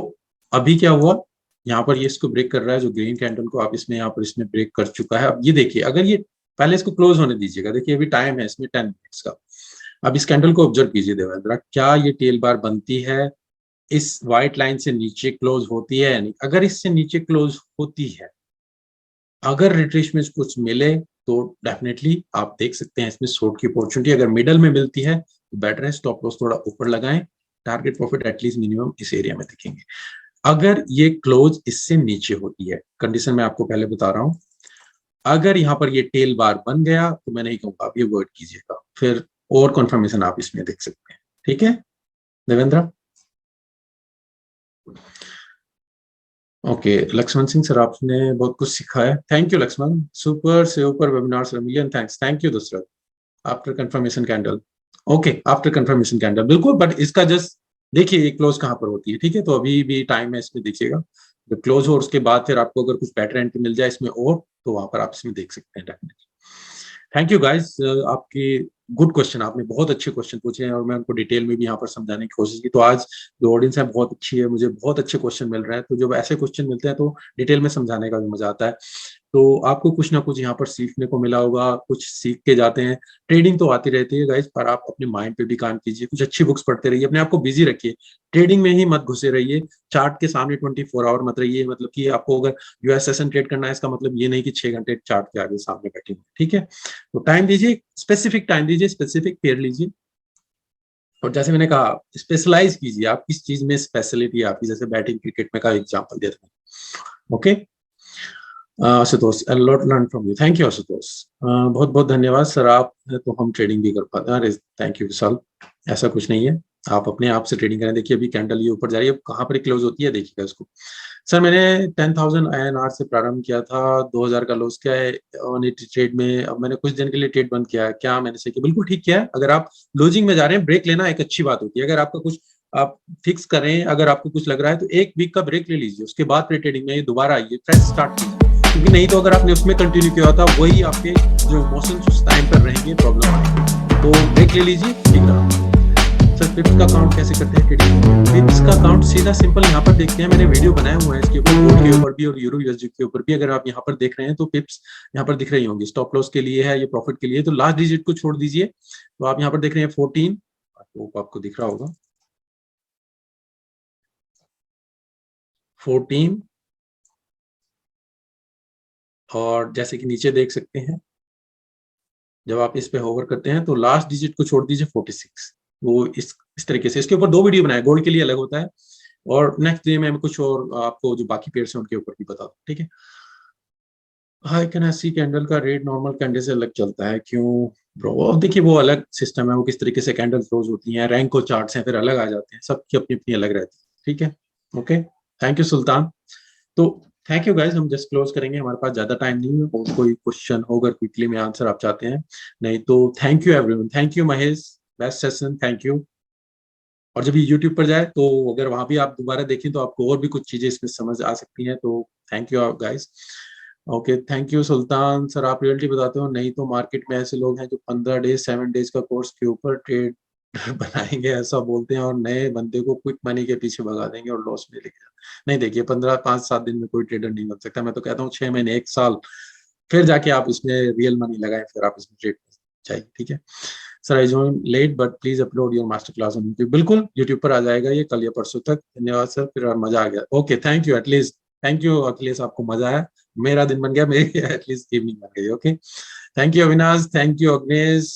अभी क्या हुआ, यहाँ पर ये इसको ब्रेक कर रहा है, जो ग्रीन कैंडल को आप इसमें यहाँ पर इसमें ब्रेक कर चुका है। अब ये देखिए, अगर ये पहले इसको क्लोज होने दीजिएगा, देखिए अभी टाइम है इसमें 10 मिनट्स का। अब इस कैंडल को ऑब्जर्व कीजिए देवेंद्र, क्या ये टेल बार बनती है, इस व्हाइट लाइन से नीचे क्लोज होती है या नहीं? अगर इससे नीचे क्लोज होती है, अगर रिट्रेसमेंट कुछ मिले तो डेफिनेटली आप देख सकते हैं इसमें शॉर्ट की अपॉर्चुनिटी, अगर मिडल में मिलती है तो बेटर है, स्टॉप लॉस थोड़ा ऊपर लगाएं, टारगेट प्रॉफिट एटलीस्ट मिनिमम इस एरिया में दिखेंगे। अगर ये क्लोज इससे नीचे होती है, कंडीशन मैं आपको पहले बता रहा हूं, अगर यहाँ पर ये टेल बार बन गया तो मैं नहीं कहूंगा आप ये वर्ड कीजिएगा, फिर और कंफर्मेशन आप इसमें देख सकते हैं, ठीक है देवेंद्र। ओके लक्ष्मण सिंह सर, आपने बहुत कुछ सीखा है, थैंक यू लक्ष्मण, सुपर से ऊपर webinar sir, million thanks, thank you Dashrath. After confirmation candle, okay after confirmation candle बिल्कुल, बट इसका जस्ट देखिए ये क्लोज कहाँ पर होती है, ठीक है, तो अभी भी टाइम है इसमें देखिएगा, जब क्लोज हो उसके बाद फिर आपको अगर कुछ बेटर एंट्री मिल जाए इसमें और, तो वहां पर आप इसमें देख सकते हैं डेफिनेटली। थैंक यू गाइस, आपकी गुड क्वेश्चन, आपने बहुत अच्छे क्वेश्चन पूछे हैं और मैं उनको डिटेल में भी यहाँ पर समझाने की कोशिश की, तो आज जो ऑडियंस है बहुत अच्छी है, मुझे बहुत अच्छे क्वेश्चन मिल रहे हैं, तो जब ऐसे क्वेश्चन मिलते हैं तो डिटेल में समझाने का भी मजा आता है। तो आपको कुछ ना कुछ यहाँ पर सीखने को मिला होगा, कुछ सीख के जाते हैं, ट्रेडिंग तो आती रहती है गाइस, पर आप अपने माइंड पे भी काम कीजिए, कुछ अच्छी बुक्स पढ़ते रहिए, अपने आप को बिजी रखिए, ट्रेडिंग में ही मत घुसे रहिए, चार्ट के सामने 24 आवर मत रहिए, मतलब कि आपको अगर यूएस सेशन ट्रेड करना है इसका मतलब ये नहीं कि 6 घंटे चार्ट के आगे सामने बैठे हुए, ठीक है, तो टाइम दीजिए, स्पेसिफिक टाइम दीजिए, स्पेसिफिक पेयर लीजिए, और जैसे मैंने कहा स्पेशलाइज कीजिए, आप किस चीज में स्पेशलिटी है आपकी, जैसे बैटिंग क्रिकेट में का एग्जांपल देता हूँ। Okay Ashutosh, a lot learn from you, thank you Ashutosh, बहुत बहुत धन्यवाद सर, आप तो हम ट्रेडिंग भी कर पाते हैं, अरे थैंक यू विशाल, ऐसा कुछ नहीं है, आप अपने आप से ट्रेडिंग करें, देखिए अभी कैंडल ये ऊपर जा रही है, कहाँ पर क्लोज होती है देखिएगा इसको। सर मैंने 10,000 INR से प्रारंभ किया था, 2,000 का लॉस किया है 180 ट्रेड में, अब मैंने कुछ दिन के लिए ट्रेड बंद किया है, क्या मैंने सही किया? बिल्कुल ठीक किया है, अगर आप लूजिंग में जा रहे हैं ब्रेक लेना एक अच्छी बात होती है, अगर आपका कुछ आप फिक्स करें, अगर आपको कुछ लग रहा है तो 1 वीक का ब्रेक ले लीजिए, उसके बाद फिर ट्रेडिंग में दोबारा आइए, फ्रेश स्टार्ट कीजिए, क्योंकि नहीं तो अगर आपने उसमें कंटिन्यू किया होता वही आपके जो इमोशंस उस टाइम पर रहेंगे, प्रॉब्लम आएगी, तो ब्रेक ले लीजिए, ठीक रहा। सर पिप्स का काउंट कैसे करते हैं ट्रेडिंग? पिप्स का काउंट सीधा सिंपल यहाँ पर देखते हैं, मैंने वीडियो बनाया हुआ है इसके ऊपर, गोल्ड के ऊपर भी और यूरो यूएसडी के ऊपर भी, अगर आप यहाँ पर देख रहे हैं तो पिप्स यहाँ पर दिख रही होंगी, स्टॉप लॉस के लिए है, ये प्रॉफिट के लिए, तो लास्ट डिजिट को छोड़ दीजिए, तो आप यहाँ पर देख रहे हैं 14, आपको दिख रहा होगा 14, और जैसे कि नीचे देख सकते हैं जब आप इस पे होवर करते हैं तो लास्ट डिजिट को छोड़ दीजिए 46, वो इस तरीके से, इसके ऊपर 2 वीडियो बनाए, गोल्ड के लिए अलग होता है, और नेक्स्ट डे में कुछ और आपको जो बाकी पेयर्स हैं उनके ऊपर भी बता दूं, ठीक है। हाई कैनेसी कैंडल का रेट नॉर्मल कैंडल से अलग चलता है, क्यों ब्रो? अब देखिए वो अलग सिस्टम है, वो किस तरीके से कैंडल क्लोज होती हैं, रैंक को चार्ट्स हैं फिर अलग आ जाते हैं, सबकी अपनी अपनी अलग रहती है, ठीक है। ओके, थैंक यू सुल्तान। तो थैंक यू गाइस, हम जस्ट क्लोज करेंगे, हमारे पास ज्यादा टाइम नहीं है, और कोई क्वेश्चन होगा क्विकली में आंसर आप चाहते हैं, नहीं तो thank you everyone, thank you Mahesh, best session, thank you. और जब ये यूट्यूब पर जाए तो अगर वहां भी आप दोबारा देखें तो आपको और भी कुछ चीजें इसमें समझ आ सकती हैं, तो thank you guys. Okay, thank you Sultan sir, आप रियलिटी बताते हो, नहीं तो मार्केट में ऐसे लोग हैं जो 15 डेज 7 डेज का कोर्स के ऊपर ट्रेड बनाएंगे ऐसा बोलते हैं, और नए बंदे को क्विक मनी के पीछे भगा देंगे और लॉस में लेके नहीं, देखिए 15 5 7 दिन में कोई ट्रेडर नहीं बन सकता, मैं तो कहता हूँ 6 महीने 1 साल, फिर जाके आप इसमें रियल मनी लगाएं, फिर आप इसमें ट्रेड चाहिए, ठीक है। Sir I join late but please upload your master class on YouTube, बिल्कुल यूट्यूब पर आ जाएगा ये कल या परसों तक, धन्यवाद सर, फिर मजा आ गया, okay thank you at least, thank you Akhilesh, आपको मजा आया, मेरा दिन बन गया, मेरी एटलीस्ट इवनिंग बन गई, okay. Thank you Avinash, thank you अग्नेश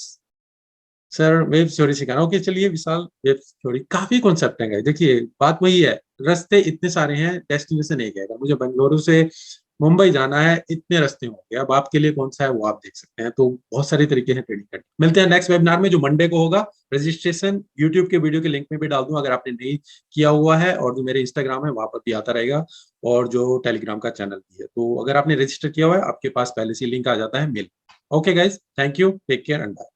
sir, web theory सिखाना, ओके चलिए विशाल, वेब थ्योरी काफी कॉन्सेप्ट है guys। देखिए बात वही है, रास्ते इतने सारे हैं, डेस्टिनेशन एक है, अगर मुझे बेंगलुरु से मुंबई जाना है इतने रास्ते होंगे, अब आपके लिए कौन सा है वो आप देख सकते हैं, तो बहुत सारे तरीके हैं ट्रेडिंग करने। मिलते हैं नेक्स्ट वेबिनार में जो मंडे को होगा, रजिस्ट्रेशन यूट्यूब के वीडियो के लिंक में भी डाल दूं अगर आपने नहीं किया हुआ है, और जो मेरे इंस्टाग्राम है वहां पर भी आता रहेगा, और जो टेलीग्राम का चैनल भी है, तो अगर आपने रजिस्टर किया हुआ है आपके पास पहले से लिंक आ जाता है mail. Okay guys, thank you, take care and bye.